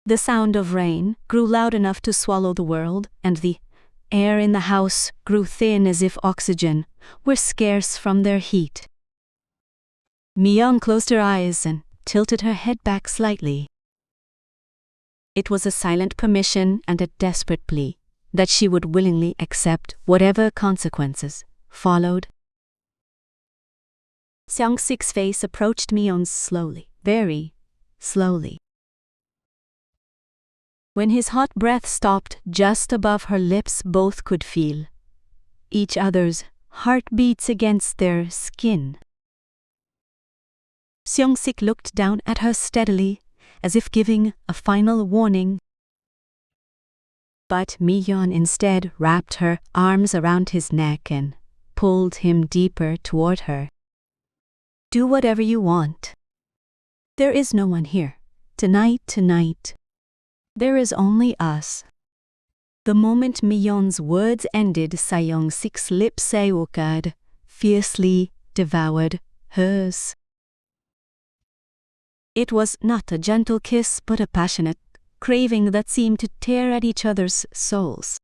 The sound of rain grew loud enough to swallow the world, and the air in the house grew thin as if oxygen were scarce from their heat. Myeon closed her eyes and tilted her head back slightly. It was a silent permission and a desperate plea that she would willingly accept whatever consequences followed. Seong-sik's face approached Myeon's slowly, very slowly. When his hot breath stopped just above her lips, both could feel each other's heartbeats against their skin. Seong-sik looked down at her steadily, as if giving a final warning. But Myeon instead wrapped her arms around his neck and pulled him deeper toward her. Do whatever you want. There is no one here. Tonight. There is only us. The moment Myeon's words ended, Seong-sik's lips opened, fiercely devoured hers. It was not a gentle kiss, but a passionate craving that seemed to tear at each other's souls.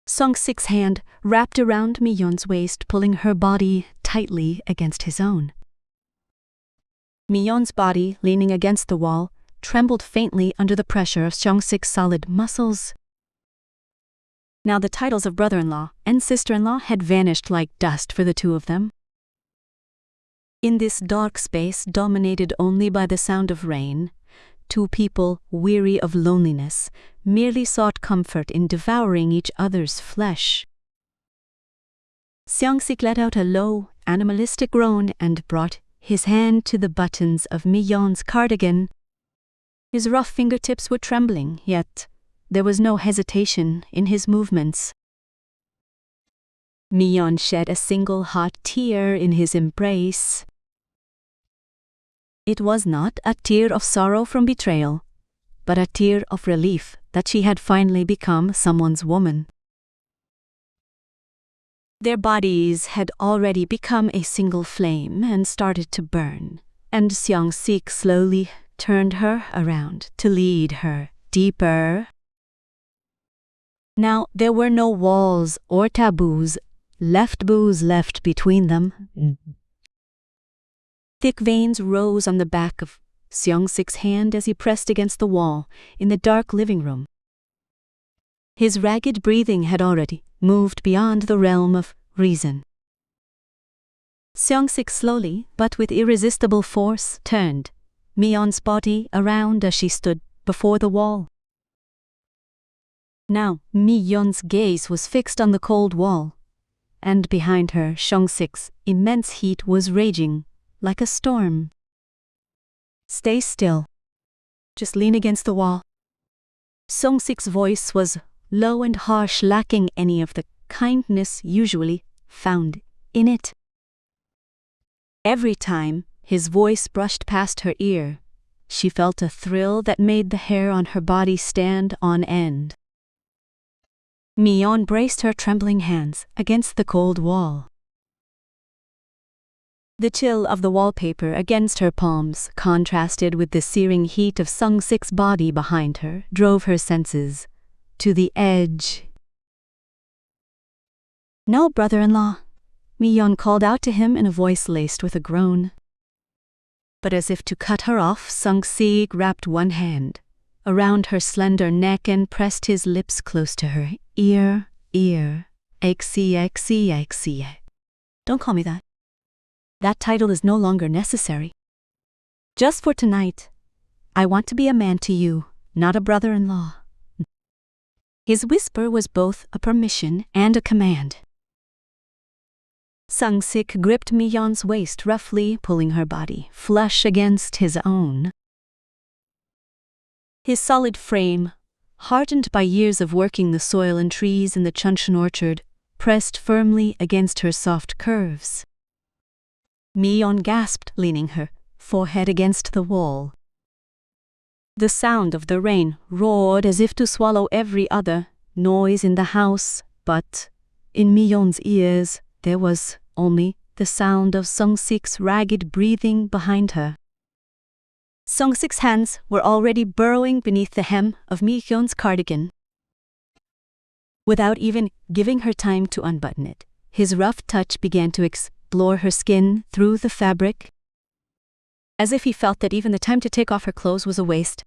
Seong-sik's hand wrapped around Myeon's waist, pulling her body tightly against his own. Myeon's body, leaning against the wall, trembled faintly under the pressure of Seong-sik's solid muscles. Now the titles of brother-in-law and sister-in-law had vanished like dust for the two of them. In this dark space dominated only by the sound of rain, two people, weary of loneliness, merely sought comfort in devouring each other's flesh. Seong-sik let out a low, animalistic groan and brought his hand to the buttons of Myeon's cardigan. His rough fingertips were trembling, yet there was no hesitation in his movements. Myeon shed a single hot tear in his embrace. It was not a tear of sorrow from betrayal, but a tear of relief that she had finally become someone's woman. Their bodies had already become a single flame and started to burn, and Seong-sik slowly turned her around to lead her deeper. Now there were no walls or taboos left between them. Thick veins rose on the back of Seong-sik's hand as he pressed against the wall in the dark living room. His ragged breathing had already moved beyond the realm of reason. Seong-sik slowly, but with irresistible force, turned Mi-yeon's body around as she stood before the wall. Now, Mi-yeon's gaze was fixed on the cold wall, and behind her, Seong-sik's immense heat was raging like a storm. "Stay still. Just lean against the wall." Seong-sik's voice was low and harsh, lacking any of the kindness usually found in it. Every time his voice brushed past her ear, she felt a thrill that made the hair on her body stand on end. Mi-yeon braced her trembling hands against the cold wall. The chill of the wallpaper against her palms, contrasted with the searing heat of Seong-sik's body behind her, drove her senses to the edge. "No, brother-in-law," Mi-yeon called out to him in a voice laced with a groan. But as if to cut her off, Seong-sik wrapped one hand around her slender neck and pressed his lips close to her ear. Exie. "Don't call me that. That title is no longer necessary. Just for tonight, I want to be a man to you, not a brother-in-law." His whisper was both a permission and a command. Seong-sik gripped Mi-yeon's waist roughly, pulling her body flush against his own. His solid frame, hardened by years of working the soil and trees in the Chuncheon orchard, pressed firmly against her soft curves. Mi-yeon gasped, leaning her forehead against the wall. The sound of the rain roared as if to swallow every other noise in the house, but in Mi-yeon's ears there was only the sound of Seong-sik's ragged breathing behind her. Seong-sik's hands were already burrowing beneath the hem of Mi-yeon's cardigan. Without even giving her time to unbutton it, his rough touch began to explore her skin through the fabric, as if he felt that even the time to take off her clothes was a waste.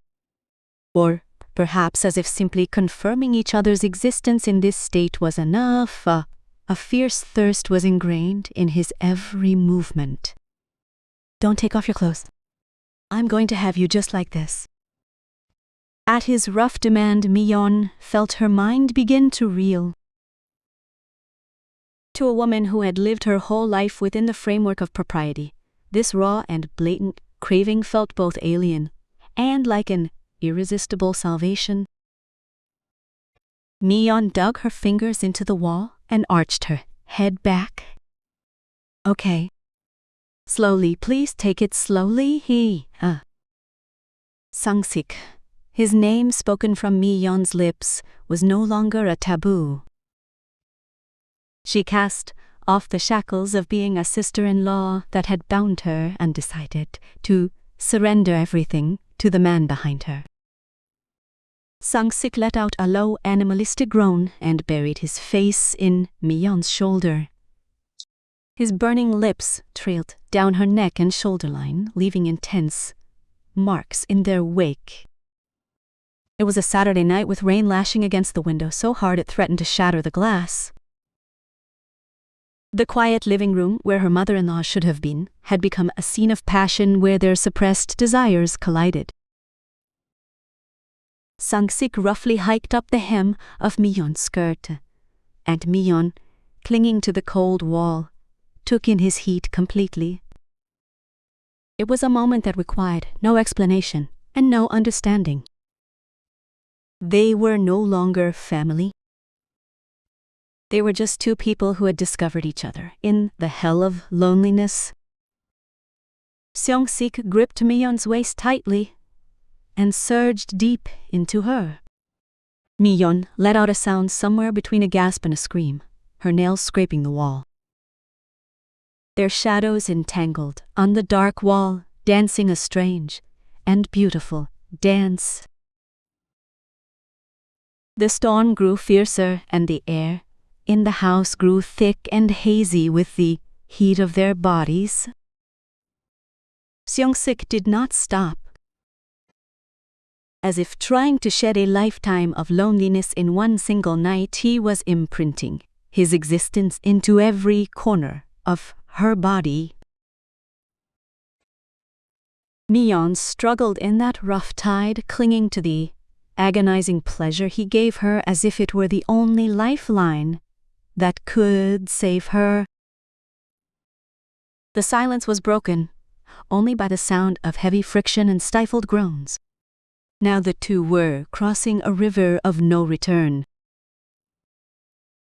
Or perhaps as if simply confirming each other's existence in this state was enough. A fierce thirst was ingrained in his every movement. "Don't take off your clothes. I'm going to have you just like this." At his rough demand, Mi-yeon felt her mind begin to reel. To a woman who had lived her whole life within the framework of propriety, this raw and blatant craving felt both alien and like an irresistible salvation. Mi-yeon dug her fingers into the wall and arched her head back. "Okay. Slowly, please take it slowly." Seong-sik, his name spoken from Mi-yeon's lips, was no longer a taboo. She cast off the shackles of being a sister-in-law that had bound her and decided to surrender everything to the man behind her. Seong-sik let out a low animalistic groan and buried his face in Mi-yeon's shoulder. His burning lips trailed down her neck and shoulder line, leaving intense marks in their wake. It was a Saturday night with rain lashing against the window so hard it threatened to shatter the glass. The quiet living room where her mother-in-law should have been had become a scene of passion where their suppressed desires collided. Seong-sik roughly hiked up the hem of Mi-yeon's skirt, and Mi-yeon, clinging to the cold wall, took in his heat completely. It was a moment that required no explanation and no understanding. They were no longer family. They were just two people who had discovered each other in the hell of loneliness. Seong-sik gripped Mi-yeon's waist tightly and surged deep into her. Mi-yeon let out a sound somewhere between a gasp and a scream, her nails scraping the wall. Their shadows entangled on the dark wall, dancing a strange and beautiful dance. The storm grew fiercer and the air in the house grew thick and hazy with the heat of their bodies. Seong-sik did not stop. As if trying to shed a lifetime of loneliness in one single night, he was imprinting his existence into every corner of her body. Mi-yeon struggled in that rough tide, clinging to the agonizing pleasure he gave her as if it were the only lifeline that could save her. The silence was broken only by the sound of heavy friction and stifled groans. Now the two were crossing a river of no return.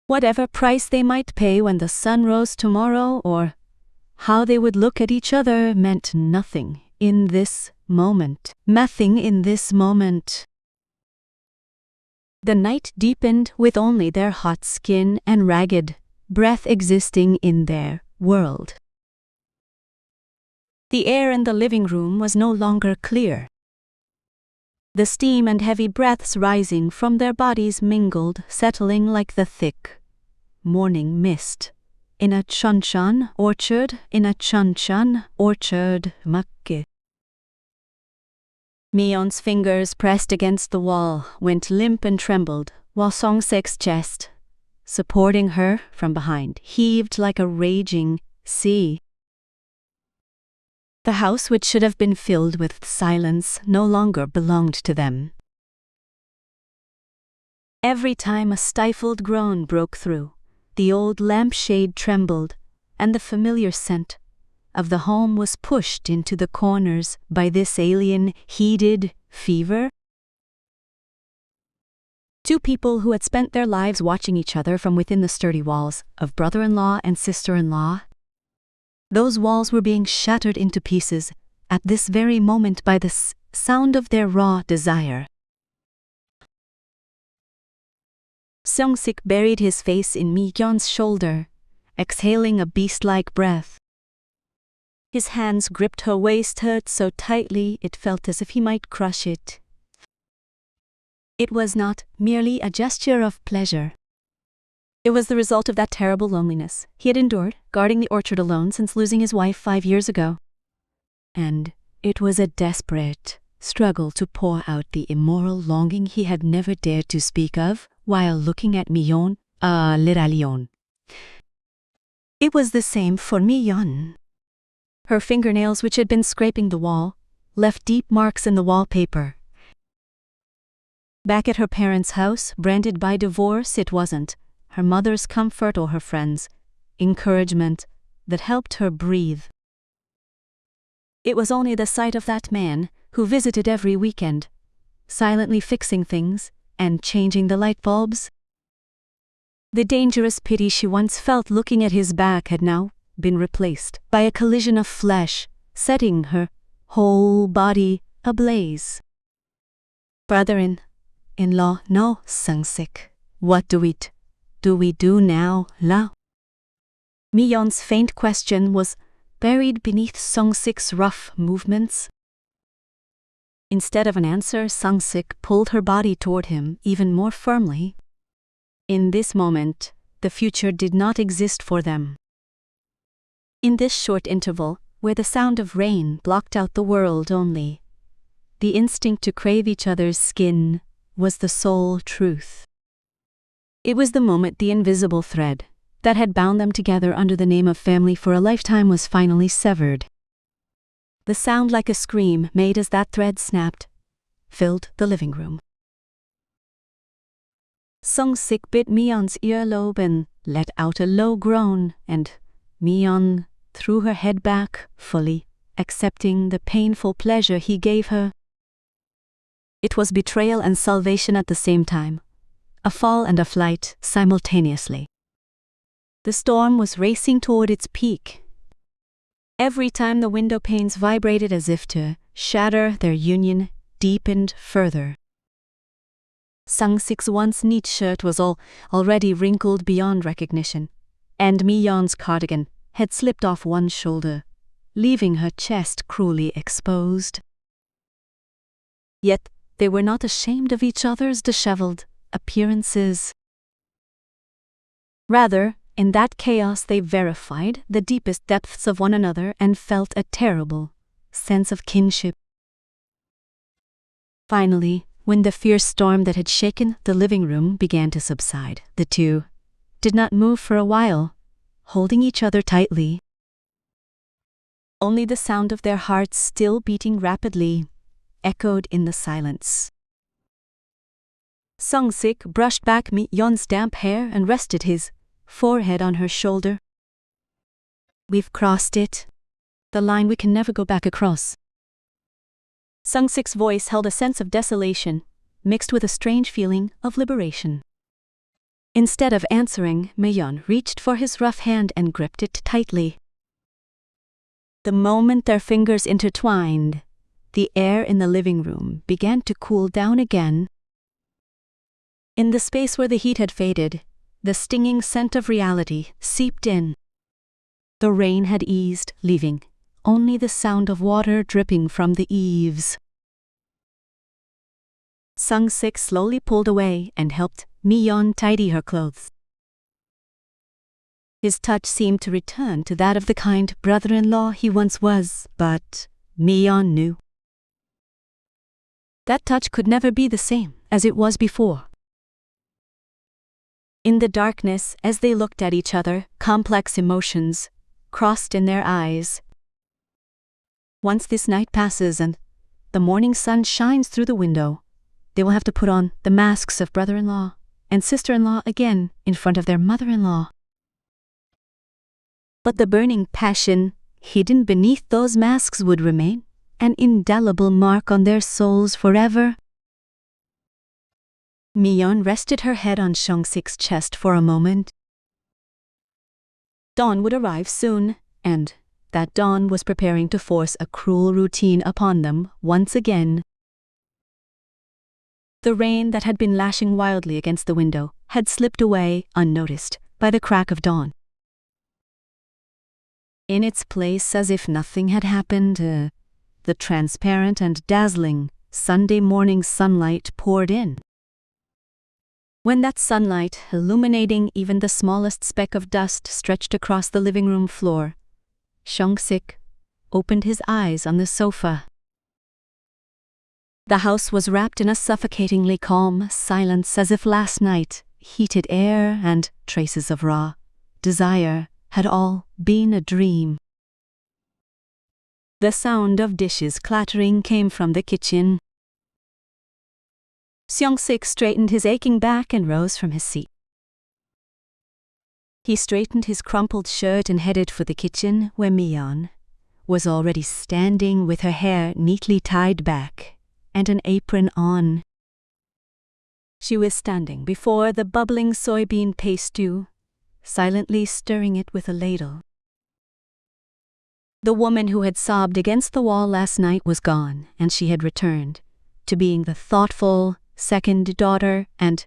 Whatever price they might pay when the sun rose tomorrow, or how they would look at each other, meant nothing in this moment. Nothing in this moment. The night deepened with only their hot skin and ragged breath existing in their world. The air in the living room was no longer clear. The steam and heavy breaths rising from their bodies mingled, settling like the thick morning mist in a chuncheon orchard, makke. Mi-yeon's fingers pressed against the wall, went limp and trembled, while Seong-sik's chest, supporting her from behind, heaved like a raging sea. The house, which should have been filled with silence, no longer belonged to them. Every time a stifled groan broke through, the old lampshade trembled, and the familiar scent of the home was pushed into the corners by this alien, heated fever. Two people who had spent their lives watching each other from within the sturdy walls of brother-in-law and sister-in-law. Those walls were being shattered into pieces at this very moment by the sound of their raw desire. Seong-sik buried his face in Mi-yeon's shoulder, exhaling a beast-like breath. His hands gripped her waist hurt so tightly it felt as if he might crush it. It was not merely a gesture of pleasure. It was the result of that terrible loneliness he had endured, guarding the orchard alone since losing his wife 5 years ago. And it was a desperate struggle to pour out the immoral longing he had never dared to speak of while looking at Mi-yeon, Liralion. It was the same for Mi-yeon. Her fingernails, which had been scraping the wall, left deep marks in the wallpaper. Back at her parents' house, branded by divorce, it wasn't her mother's comfort or her friends' encouragement that helped her breathe. It was only the sight of that man who visited every weekend, silently fixing things and changing the light bulbs. The dangerous pity she once felt looking at his back had now been replaced by a collision of flesh, setting her whole body ablaze. Brother-in-law, no, Seong-sik. What do we do now, la? Mi-yeon's faint question was buried beneath Seong-sik's rough movements. Instead of an answer, Seong-sik pulled her body toward him even more firmly. In this moment, the future did not exist for them. In this short interval, where the sound of rain blocked out the world only, the instinct to crave each other's skin was the sole truth. It was the moment the invisible thread that had bound them together under the name of family for a lifetime was finally severed. The sound, like a scream made as that thread snapped, filled the living room. Seong-sik bit Mi-yeon's earlobe and let out a low groan, and Mi-yeon threw her head back, fully accepting the painful pleasure he gave her. It was betrayal and salvation at the same time, a fall and a flight simultaneously. The storm was racing toward its peak. Every time the window panes vibrated as if to shatter, their union deepened further. Seong-sik's once neat shirt was already wrinkled beyond recognition, and Mi-yeon's cardigan had slipped off one shoulder, leaving her chest cruelly exposed. Yet they were not ashamed of each other's disheveled appearances. Rather, in that chaos they verified the deepest depths of one another and felt a terrible sense of kinship. Finally, when the fierce storm that had shaken the living room began to subside, the two did not move for a while, holding each other tightly. Only the sound of their hearts still beating rapidly echoed in the silence. Sung-sik brushed back Mi-yeon's damp hair and rested his forehead on her shoulder. We've crossed it. The line we can never go back across. Sung-sik's voice held a sense of desolation, mixed with a strange feeling of liberation. Instead of answering, Mi-yeon reached for his rough hand and gripped it tightly. The moment their fingers intertwined, the air in the living room began to cool down again. In the space where the heat had faded, the stinging scent of reality seeped in. The rain had eased, leaving only the sound of water dripping from the eaves. Sung-sik slowly pulled away and helped Mi-yeon tidy her clothes. His touch seemed to return to that of the kind brother-in-law he once was, but Mi-yeon knew that touch could never be the same as it was before. In the darkness, as they looked at each other, complex emotions crossed in their eyes. Once this night passes and the morning sun shines through the window, they will have to put on the masks of brother-in-law and sister-in-law again in front of their mother-in-law. But the burning passion hidden beneath those masks would remain an indelible mark on their souls forever. Mi-yeon rested her head on Sung-sik's chest for a moment. Dawn would arrive soon, and that dawn was preparing to force a cruel routine upon them once again. The rain that had been lashing wildly against the window had slipped away unnoticed by the crack of dawn. In its place, as if nothing had happened, the transparent and dazzling Sunday morning sunlight poured in. When that sunlight, illuminating even the smallest speck of dust, stretched across the living room floor, Sung-sik opened his eyes on the sofa. The house was wrapped in a suffocatingly calm silence, as if last night heated air and traces of raw desire had all been a dream. The sound of dishes clattering came from the kitchen. Sung-sik straightened his aching back and rose from his seat. He straightened his crumpled shirt and headed for the kitchen, where Mi-yeon was already standing with her hair neatly tied back and an apron on. She was standing before the bubbling soybean paste stew, silently stirring it with a ladle. The woman who had sobbed against the wall last night was gone, and she had returned to being the thoughtful second daughter and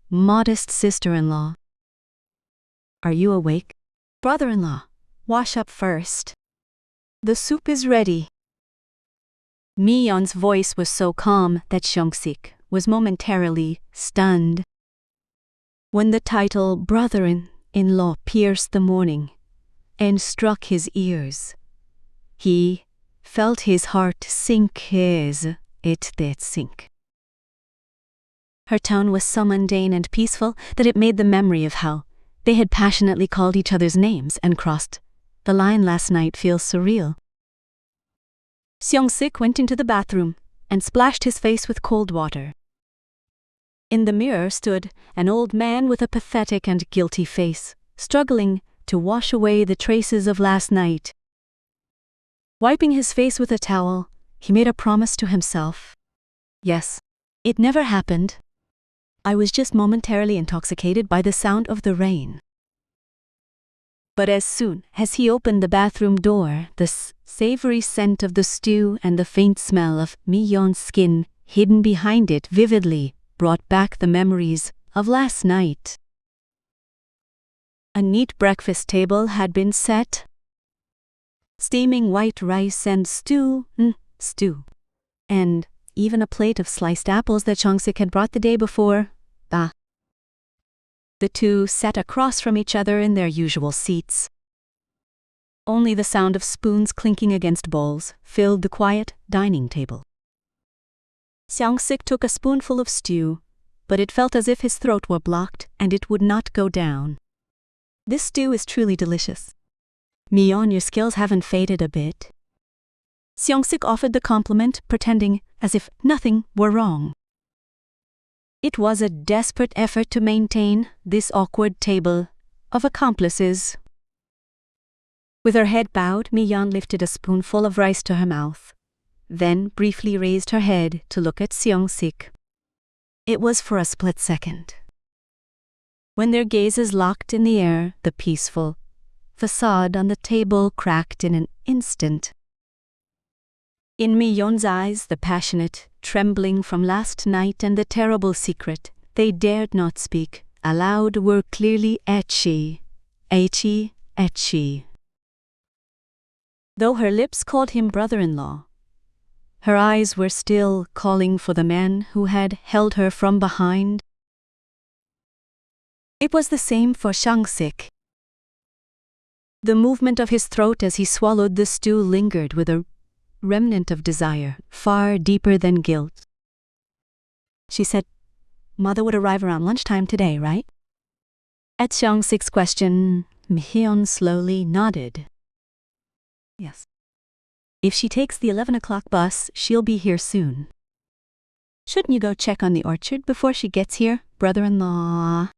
modest sister-in-law. Are you awake? Brother-in-law, wash up first. The soup is ready. Mi-yeon's voice was so calm that Sung-sik was momentarily stunned. When the title brother-in-law pierced the morning and struck his ears, he felt his heart sink as it did sink. Her tone was so mundane and peaceful that it made the memory of how they had passionately called each other's names and crossed the line last night feel surreal. Sung-sik went into the bathroom and splashed his face with cold water. In the mirror stood an old man with a pathetic and guilty face, struggling to wash away the traces of last night. Wiping his face with a towel, he made a promise to himself. Yes, it never happened. I was just momentarily intoxicated by the sound of the rain. But as soon as he opened the bathroom door, the savory scent of the stew and the faint smell of Mi-yeon's skin hidden behind it vividly brought back the memories of last night. A neat breakfast table had been set. Steaming white rice and stew, and even a plate of sliced apples that Sung-sik had brought the day before. The two sat across from each other in their usual seats. Only the sound of spoons clinking against bowls filled the quiet dining table. Seong-sik took a spoonful of stew, but it felt as if his throat were blocked and it would not go down. This stew is truly delicious. Mi-yeon, your skills haven't faded a bit. Seong-sik offered the compliment, pretending as if nothing were wrong. It was a desperate effort to maintain this awkward table of accomplices. With her head bowed, Mi-yeon lifted a spoonful of rice to her mouth, then briefly raised her head to look at Seong-sik. It was for a split second. When their gazes locked in the air, the peaceful facade on the table cracked in an instant. In Mi-yeon's eyes, the passionate, trembling from last night and the terrible secret they dared not speak aloud were clearly etchy. Though her lips called him brother-in-law, her eyes were still calling for the man who had held her from behind. It was the same for Seong-sik. The movement of his throat as he swallowed the stew lingered with a remnant of desire, far deeper than guilt. She said, "Mother would arrive around lunchtime today, right?" At Seong-sik's question, Mi-yeon slowly nodded. "Yes. If she takes the 11 o'clock bus, she'll be here soon. Shouldn't you go check on the orchard before she gets here, brother-in-law?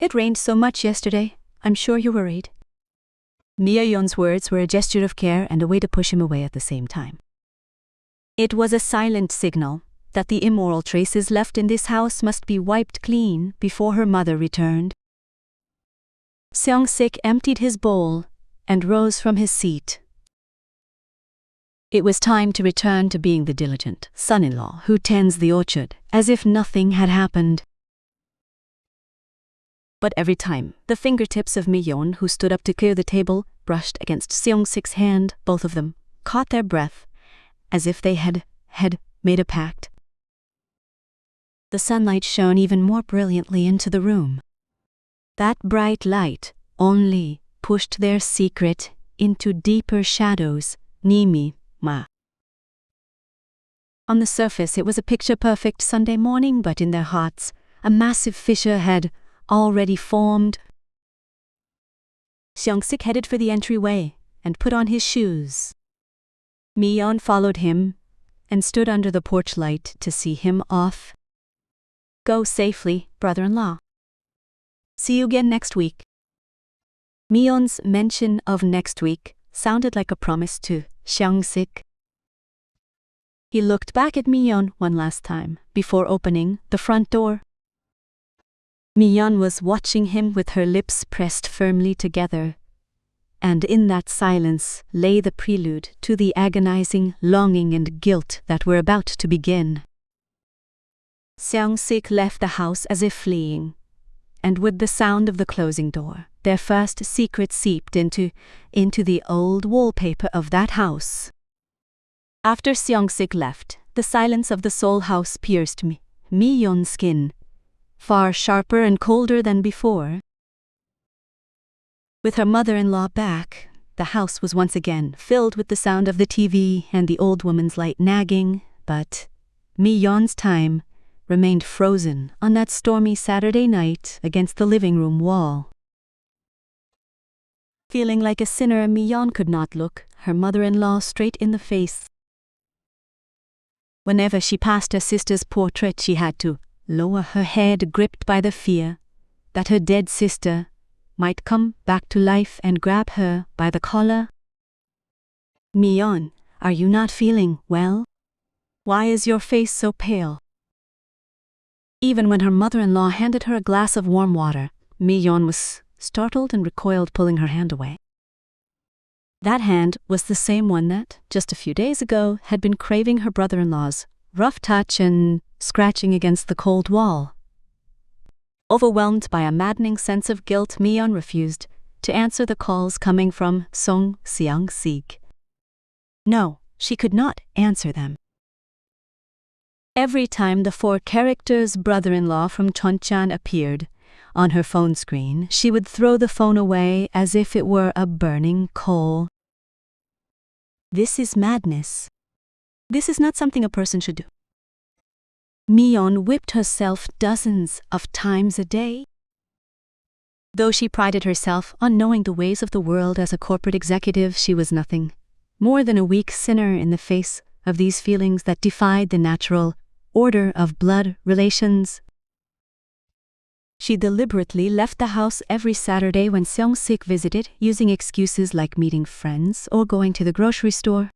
It rained so much yesterday, I'm sure you're worried." Mi-yeon's words were a gesture of care and a way to push him away at the same time. It was a silent signal that the immoral traces left in this house must be wiped clean before her mother returned. Seong-sik emptied his bowl and rose from his seat. It was time to return to being the diligent son-in-law who tends the orchard, as if nothing had happened. But every time the fingertips of Mi-yeon, who stood up to clear the table, brushed against Seong-sik's hand, both of them caught their breath, as if they had made a pact. The sunlight shone even more brilliantly into the room. That bright light only pushed their secret into deeper shadows. Ma. On the surface, it was a picture-perfect Sunday morning, but in their hearts, a massive fissure had already formed. Seong-sik headed for the entryway and put on his shoes. Mi-yeon followed him and stood under the porch light to see him off. "Go safely, brother-in-law. See you again next week." Mi-yeon's mention of next week sounded like a promise to Seong-sik. He looked back at Mi-yeon one last time before opening the front door. Mi-yeon was watching him with her lips pressed firmly together, and in that silence lay the prelude to the agonizing longing and guilt that were about to begin. Seong-sik left the house as if fleeing, and with the sound of the closing door, their first secret seeped into the old wallpaper of that house. After Seong-sik left, the silence of the Seoul house pierced Mi-yeon's skin, far sharper and colder than before. With her mother-in-law back, the house was once again filled with the sound of the TV and the old woman's light nagging, but Mi-yeon's time remained frozen on that stormy Saturday night against the living room wall. Feeling like a sinner, Mi-yeon could not look her mother-in-law straight in the face. Whenever she passed her sister's portrait, she had to lower her head, gripped by the fear that her dead sister might come back to life and grab her by the collar. "Mi-yeon, are you not feeling well? Why is your face so pale?" Even when her mother-in-law handed her a glass of warm water, Mi-yeon was startled and recoiled, pulling her hand away. That hand was the same one that, just a few days ago, had been craving her brother-in-law's rough touch and scratching against the cold wall. Overwhelmed by a maddening sense of guilt, Mi-yeon refused to answer the calls coming from Seong-sik. No, she could not answer them. Every time the 4 characters brother-in-law from Cheonchan appeared on her phone screen, she would throw the phone away as if it were a burning coal. This is madness. This is not something a person should do. Mi-yeon whipped herself dozens of times a day. Though she prided herself on knowing the ways of the world as a corporate executive, she was nothing more than a weak sinner in the face of these feelings that defied the natural order of blood relations. She deliberately left the house every Saturday when Seong-sik visited, using excuses like meeting friends or going to the grocery store.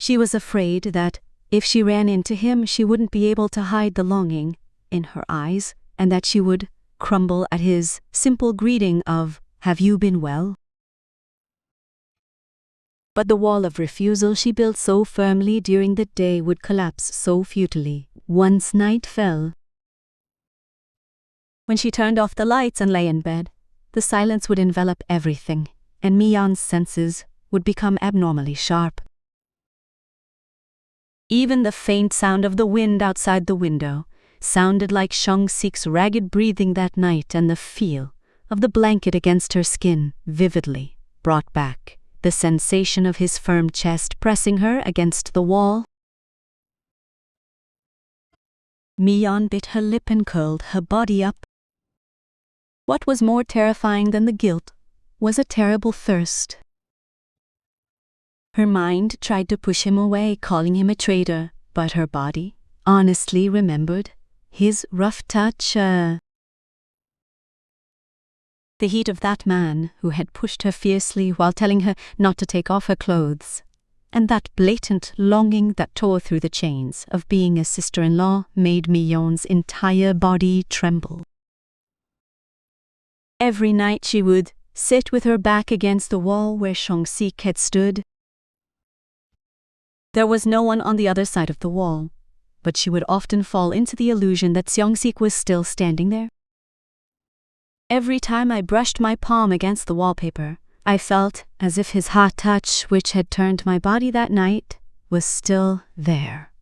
She was afraid that if she ran into him, she wouldn't be able to hide the longing in her eyes, and that she would crumble at his simple greeting of, "Have you been well?" But the wall of refusal she built so firmly during the day would collapse so futilely once night fell. When she turned off the lights and lay in bed, the silence would envelop everything, and Mi-yeon's senses would become abnormally sharp. Even the faint sound of the wind outside the window sounded like Seong-sik's ragged breathing that night, and the feel of the blanket against her skin vividly brought back the sensation of his firm chest pressing her against the wall. Mi-yeon bit her lip and curled her body up. What was more terrifying than the guilt was a terrible thirst. Her mind tried to push him away, calling him a traitor, but her body honestly remembered his rough touch. The heat of that man who had pushed her fiercely while telling her not to take off her clothes, and that blatant longing that tore through the chains of being a sister-in-law made Mi-yeon's entire body tremble. Every night she would sit with her back against the wall where Seong-sik had stood. There was no one on the other side of the wall, but she would often fall into the illusion that Seong-sik was still standing there. Every time I brushed my palm against the wallpaper, I felt as if his hot touch, which had turned my body that night, was still there.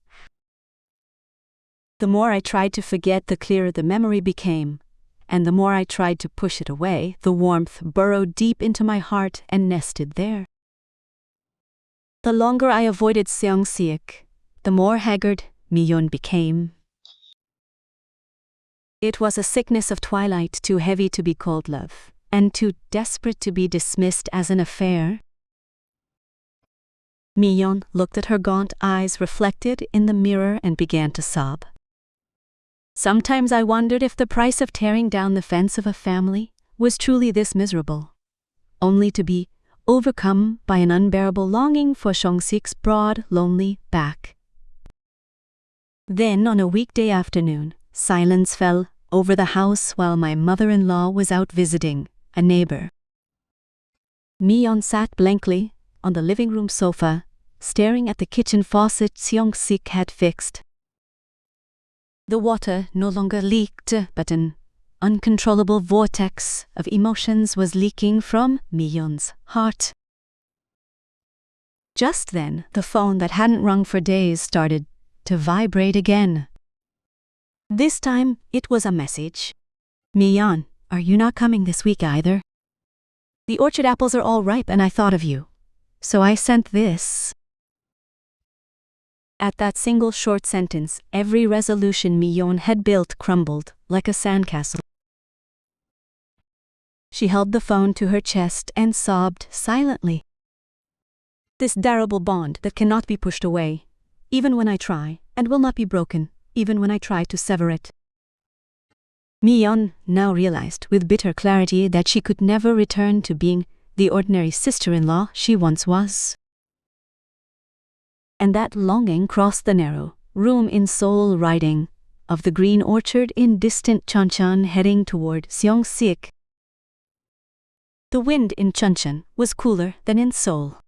The more I tried to forget, the clearer the memory became, and the more I tried to push it away, the warmth burrowed deep into my heart and nested there. The longer I avoided Seong-sik, the more haggard Mi-yeon became. It was a sickness of twilight, too heavy to be called love, and too desperate to be dismissed as an affair. Mi-yeon looked at her gaunt eyes reflected in the mirror and began to sob. Sometimes I wondered if the price of tearing down the fence of a family was truly this miserable, only to be overcome by an unbearable longing for Seong-sik's broad, lonely back. Then, on a weekday afternoon, silence fell over the house while my mother-in-law was out visiting a neighbor. Mi-yeon sat blankly on the living room sofa, staring at the kitchen faucet Seong-sik had fixed. The water no longer leaked, but an uncontrollable vortex of emotions was leaking from Mi-yeon's heart. Just then, the phone that hadn't rung for days started to vibrate again. This time, it was a message. "Mi-yeon, are you not coming this week either? The orchard apples are all ripe and I thought of you, so I sent this." At that single short sentence, every resolution Mi-yeon had built crumbled like a sandcastle. She held the phone to her chest and sobbed silently. This terrible bond that cannot be pushed away, even when I try, and will not be broken, even when I try to sever it. Mi-yeon now realized with bitter clarity that she could never return to being the ordinary sister-in-law she once was. And that longing crossed the narrow room in Seoul, writing of the green orchard in distant Chuncheon heading toward Seong-sik. The wind in Chuncheon was cooler than in Seoul.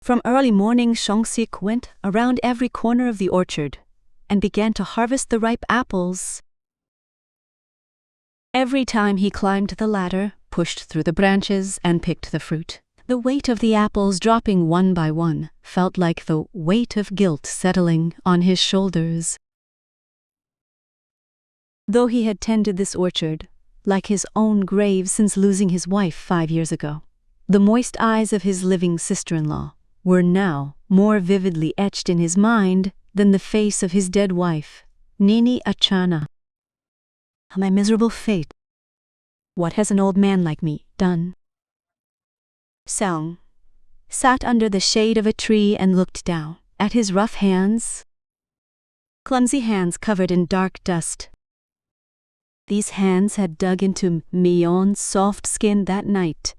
From early morning, Seong-sik went around every corner of the orchard and began to harvest the ripe apples. Every time he climbed the ladder, pushed through the branches, and picked the fruit, the weight of the apples dropping one by one felt like the weight of guilt settling on his shoulders. Though he had tended this orchard like his own grave since losing his wife 5 years ago, The moist eyes of his living sister-in-law were now more vividly etched in his mind than the face of his dead wife, Nini Achana. My miserable fate. What has an old man like me done? Seong sat under the shade of a tree and looked down at his rough hands, clumsy hands covered in dark dust. These hands had dug into Myeon's soft skin that night,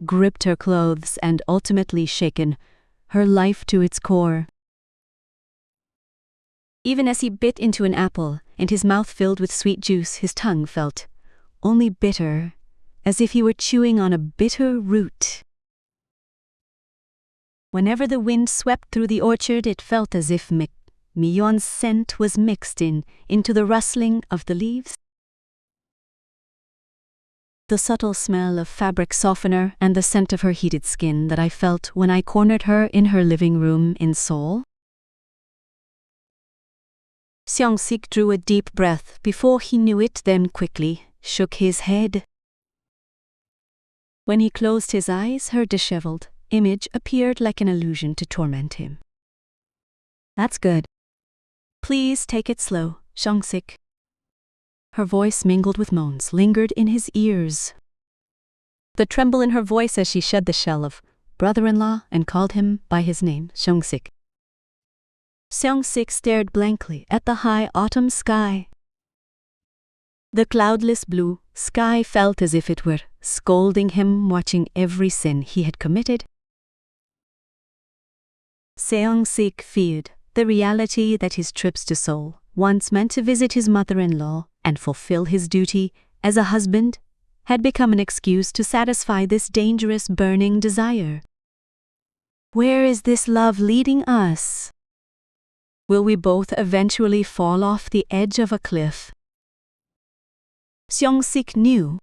gripped her clothes and ultimately shaken her life to its core. Even as he bit into an apple and his mouth filled with sweet juice, his tongue felt only bitter, as if he were chewing on a bitter root. Whenever the wind swept through the orchard, it felt as if Myeon's scent was mixed into the rustling of the leaves. The subtle smell of fabric softener and the scent of her heated skin that I felt when I cornered her in her living room in Seoul. Seong-sik drew a deep breath before he knew it, then quickly shook his head. When he closed his eyes, her disheveled image appeared like an illusion to torment him. That's good. Please take it slow, Seong-sik. Her voice, mingled with moans, lingered in his ears. The tremble in her voice as she shed the shell of brother-in-law and called him by his name, Seong-sik. Seong-sik stared blankly at the high autumn sky. The cloudless blue sky felt as if it were scolding him, watching every sin he had committed. Seong-sik feared the reality that his trips to Seoul, once meant to visit his mother-in-law and fulfill his duty as a husband, had become an excuse to satisfy this dangerous burning desire. Where is this love leading us? Will we both eventually fall off the edge of a cliff? Seong-sik knew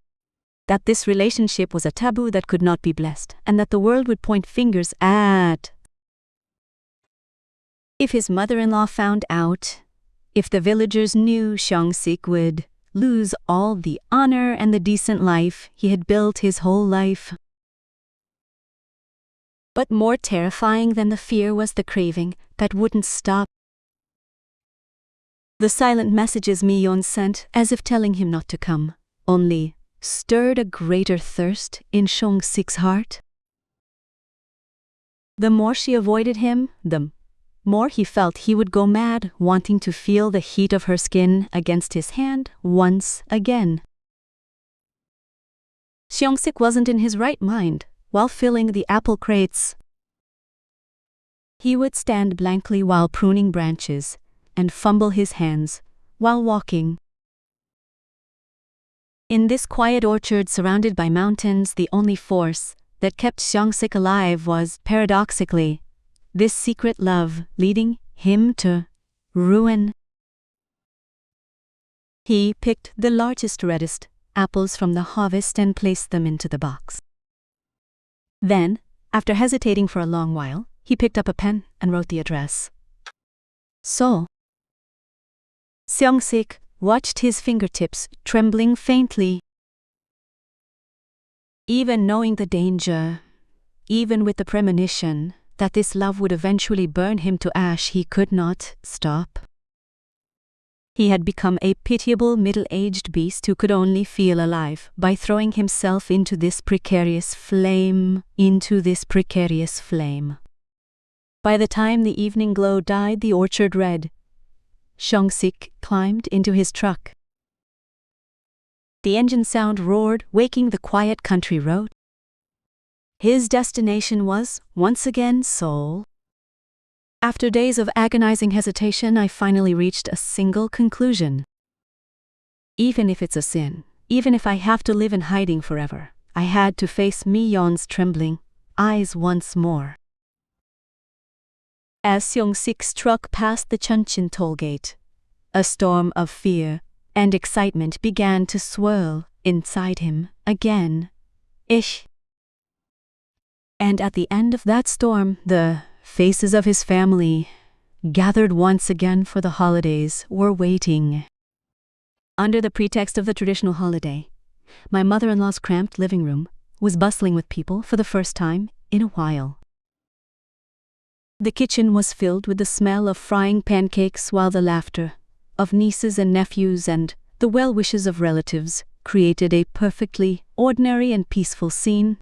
that this relationship was a taboo that could not be blessed, and that the world would point fingers at. If his mother-in-law found out, if the villagers knew, Seong-sik would lose all the honor and the decent life he had built his whole life. But more terrifying than the fear was the craving that wouldn't stop. The silent messages Myeon sent, as if telling him not to come, only stirred a greater thirst in Seong-sik's heart. The more she avoided him, the more he felt he would go mad, wanting to feel the heat of her skin against his hand once again. Seong-sik wasn't in his right mind while filling the apple crates. He would stand blankly while pruning branches and fumble his hands while walking. In this quiet orchard surrounded by mountains, the only force that kept Seong-sik alive was, paradoxically, this secret love leading him to ruin. He picked the largest, reddest apples from the harvest and placed them into the box. Then, after hesitating for a long while, he picked up a pen and wrote the address. So, Seong-sik watched his fingertips trembling faintly. Even knowing the danger, even with the premonition that this love would eventually burn him to ash, he could not stop. He had become a pitiable middle-aged beast who could only feel alive by throwing himself into this precarious flame. By the time the evening glow dyed the orchard red, Seong-sik climbed into his truck. The engine sound roared, waking the quiet country road. His destination was, once again, Seoul. After days of agonizing hesitation, I finally reached a single conclusion. Even if it's a sin, even if I have to live in hiding forever, I had to face Myeon's trembling eyes once more. As Seong-sik's truck passed the Chuncheon toll gate, a storm of fear and excitement began to swirl inside him again. And at the end of that storm, the faces of his family, gathered once again for the holidays, were waiting. Under the pretext of the traditional holiday, my mother-in-law's cramped living room was bustling with people for the first time in a while. The kitchen was filled with the smell of frying pancakes, while the laughter of nieces and nephews and the well wishes of relatives created a perfectly ordinary and peaceful scene.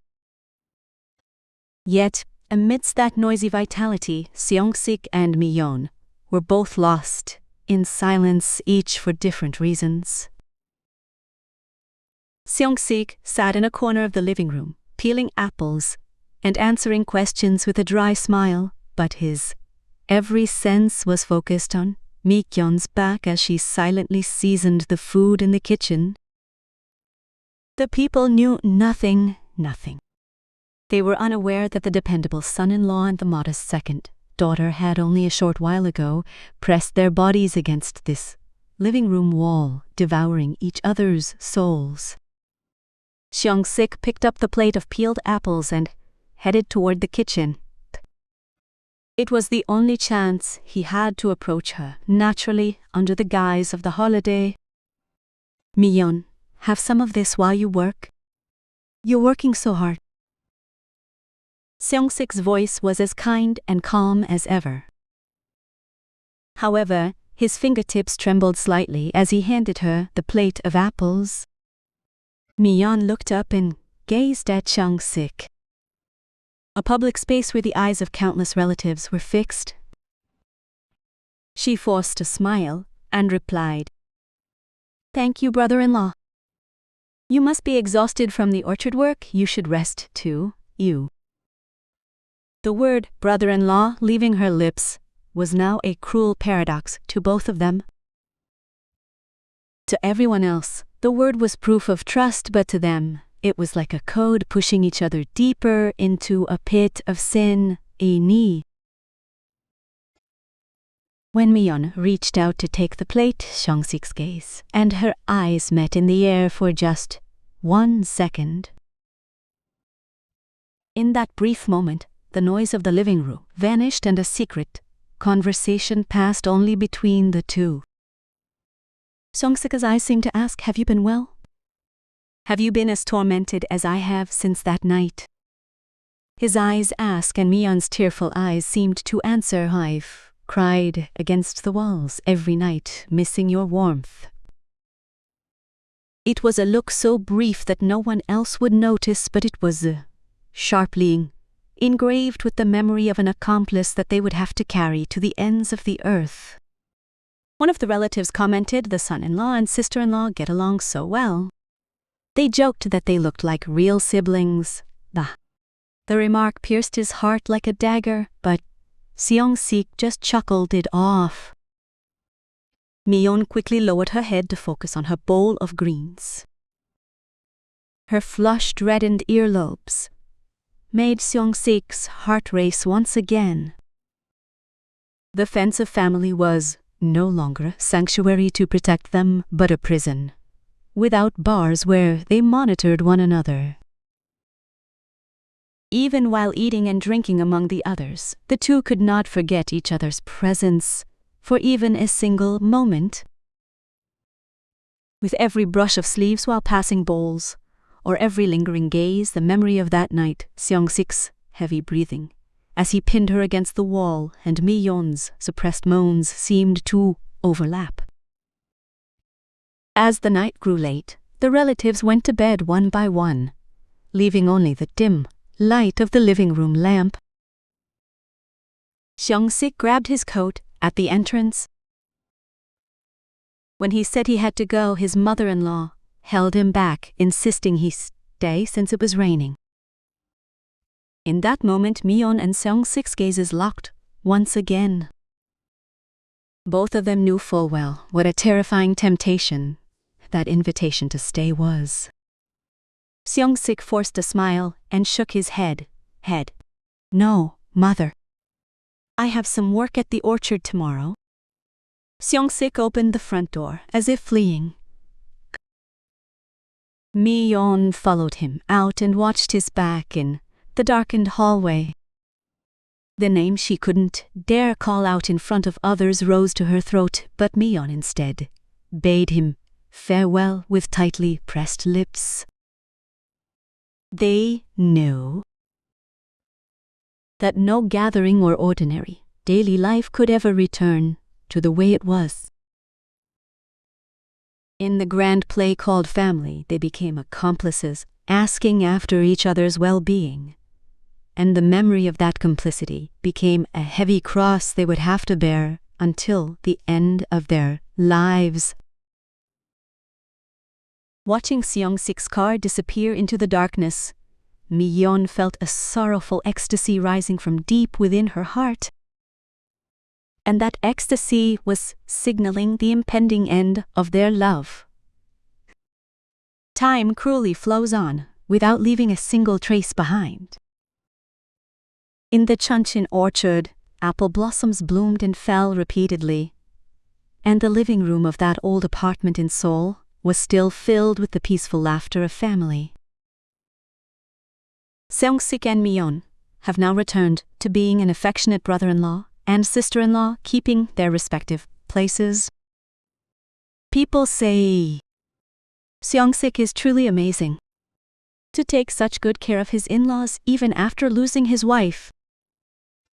Yet, amidst that noisy vitality, Seong-sik and Mi-yeon were both lost in silence, each for different reasons. Seong-sik sat in a corner of the living room, peeling apples and answering questions with a dry smile, but his every sense was focused on Mi-yeon's back as she silently seasoned the food in the kitchen. The people knew nothing. They were unaware that the dependable son-in-law and the modest second daughter had only a short while ago pressed their bodies against this living room wall, devouring each other's souls. Seong-sik picked up the plate of peeled apples and headed toward the kitchen. It was the only chance he had to approach her, naturally under the guise of the holiday. Mi-yeon, have some of this while you work. You're working so hard. Seong-sik's voice was as kind and calm as ever. However, his fingertips trembled slightly as he handed her the plate of apples. Mi-yeon looked up and gazed at Seong-sik. A public space where the eyes of countless relatives were fixed. She forced a smile and replied, "Thank you, brother-in-law. You must be exhausted from the orchard work. You should rest too, you." The word brother-in-law leaving her lips was now a cruel paradox to both of them. To everyone else, the word was proof of trust, but to them, it was like a code pushing each other deeper into a pit of sin, a knee. When Mi-yeon reached out to take the plate, Seong-sik's gaze and her eyes met in the air for just 1 second. In that brief moment, the noise of the living room vanished and a secret conversation passed only between the two. Seong-sik's eyes seemed to ask, "Have you been well? Have you been as tormented as I have since that night?" His eyes asked, and Mi-yeon's tearful eyes seemed to answer, "I've cried against the walls every night, missing your warmth." It was a look so brief that no one else would notice, but it was sharply engraved with the memory of an accomplice that they would have to carry to the ends of the earth. One of the relatives commented, "The son-in-law and sister-in-law get along so well." They joked that they looked like real siblings. The remark pierced his heart like a dagger, but Seong-sik just chuckled it off. Mi-yeon quickly lowered her head to focus on her bowl of greens. Her flushed, reddened earlobes made Seong-sik's heart race once again. The fence of family was no longer a sanctuary to protect them, but a prison, without bars where they monitored one another. Even while eating and drinking among the others, the two could not forget each other's presence for even a single moment. With every brush of sleeves while passing bowls, or every lingering gaze, the memory of that night, Seong-sik's heavy breathing, as he pinned her against the wall, and Mi-yeon's suppressed moans seemed to overlap. As the night grew late, the relatives went to bed one by one, leaving only the dim light of the living room lamp. Seong-sik grabbed his coat at the entrance. When he said he had to go, his mother-in-law held him back, insisting he stay since it was raining. In that moment, Mi-yeon and Seong-sik's gazes locked once again. Both of them knew full well what a terrifying temptation that invitation to stay was. Seong-sik forced a smile and shook his head. "No, mother. I have some work at the orchard tomorrow." Seong-sik opened the front door as if fleeing. Mi-yeon followed him out and watched his back in the darkened hallway. The name she couldn't dare call out in front of others rose to her throat, but Mi-yeon instead bade him farewell with tightly pressed lips. They knew that no gathering or ordinary daily life could ever return to the way it was. In the grand play called family, they became accomplices, asking after each other's well-being. And the memory of that complicity became a heavy cross they would have to bear until the end of their lives. Watching Seong-sik's car disappear into the darkness, Mi-yeon felt a sorrowful ecstasy rising from deep within her heart. And that ecstasy was signaling the impending end of their love. Time cruelly flows on without leaving a single trace behind. In the Chuncheon orchard, apple blossoms bloomed and fell repeatedly, and the living room of that old apartment in Seoul was still filled with the peaceful laughter of family. Seong-sik and Mi-yeon have now returned to being an affectionate brother-in-law and sister-in-law, keeping their respective places. People say Seong-sik is truly amazing to take such good care of his in-laws even after losing his wife.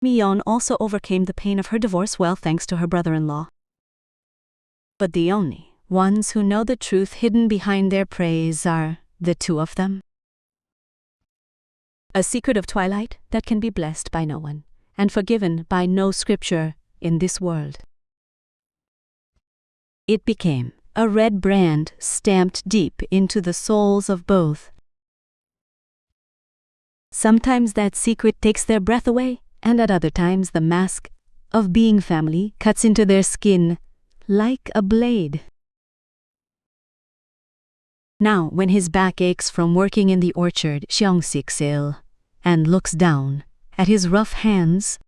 Mi-yeon also overcame the pain of her divorce well thanks to her brother-in-law. But the only ones who know the truth hidden behind their praise are the two of them. A secret of twilight that can be blessed by no one and forgiven by no scripture in this world. It became a red brand stamped deep into the souls of both. Sometimes that secret takes their breath away, and at other times the mask of being family cuts into their skin like a blade. Now, when his back aches from working in the orchard, Seong-sik's ill and looks down at his rough hands.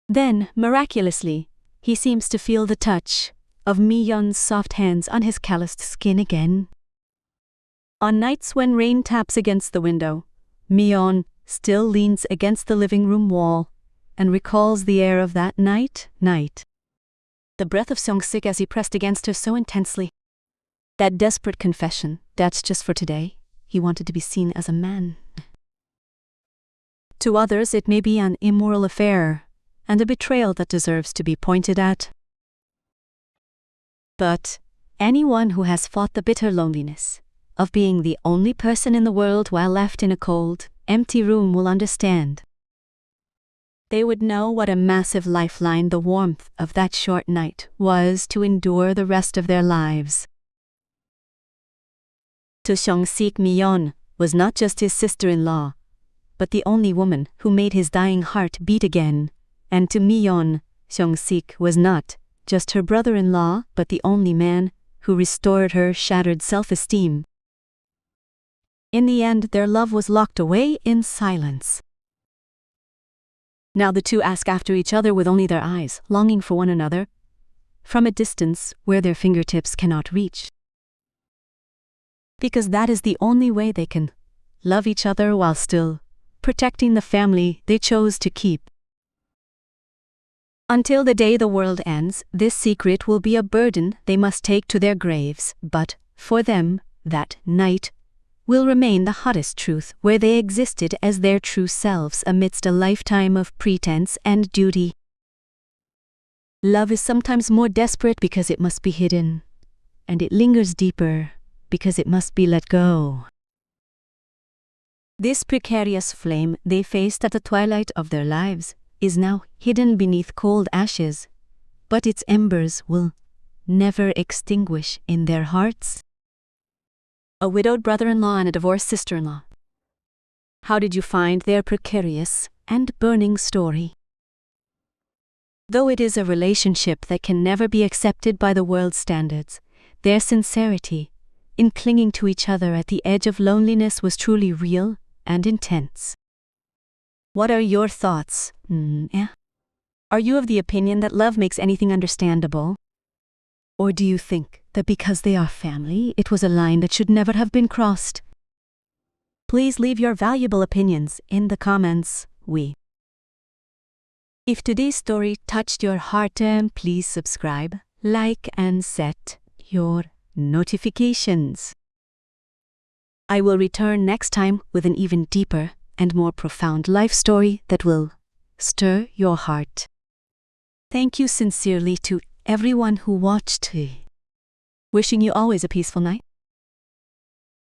Then, miraculously, he seems to feel the touch of Mi-yeon's soft hands on his calloused skin again. On nights when rain taps against the window, Mi-yeon still leans against the living room wall and recalls the air of that night. The breath of Seong-sik as he pressed against her so intensely. That desperate confession, that's just for today. He wanted to be seen as a man. To others, it may be an immoral affair and a betrayal that deserves to be pointed at. But anyone who has fought the bitter loneliness of being the only person in the world while left in a cold, empty room will understand. They would know what a massive lifeline the warmth of that short night was to endure the rest of their lives. To Seong-sik, Mi-yeon was not just his sister-in-law, but the only woman who made his dying heart beat again. And to Mi-yeon, Seong-sik was not just her brother-in-law, but the only man who restored her shattered self-esteem. In the end, their love was locked away in silence. Now the two ask after each other with only their eyes, longing for one another, from a distance where their fingertips cannot reach. Because that is the only way they can love each other while still protecting the family they chose to keep. Until the day the world ends, this secret will be a burden they must take to their graves, but for them, that night will remain the hottest truth where they existed as their true selves amidst a lifetime of pretense and duty. Love is sometimes more desperate because it must be hidden, and it lingers deeper because it must be let go. This precarious flame they faced at the twilight of their lives is now hidden beneath cold ashes, but its embers will never extinguish in their hearts. A widowed brother-in-law and a divorced sister-in-law. How did you find their precarious and burning story? Though it is a relationship that can never be accepted by the world's standards, their sincerity in clinging to each other at the edge of loneliness was truly real and intense. What are your thoughts? Are you of the opinion that love makes anything understandable? Or do you think that because they are family, it was a line that should never have been crossed? Please leave your valuable opinions in the comments. If today's story touched your heart, please subscribe, like, and set your notifications. I will return next time with an even deeper and more profound life story that will stir your heart. Thank you sincerely to everyone who watched. Wishing you always a peaceful night.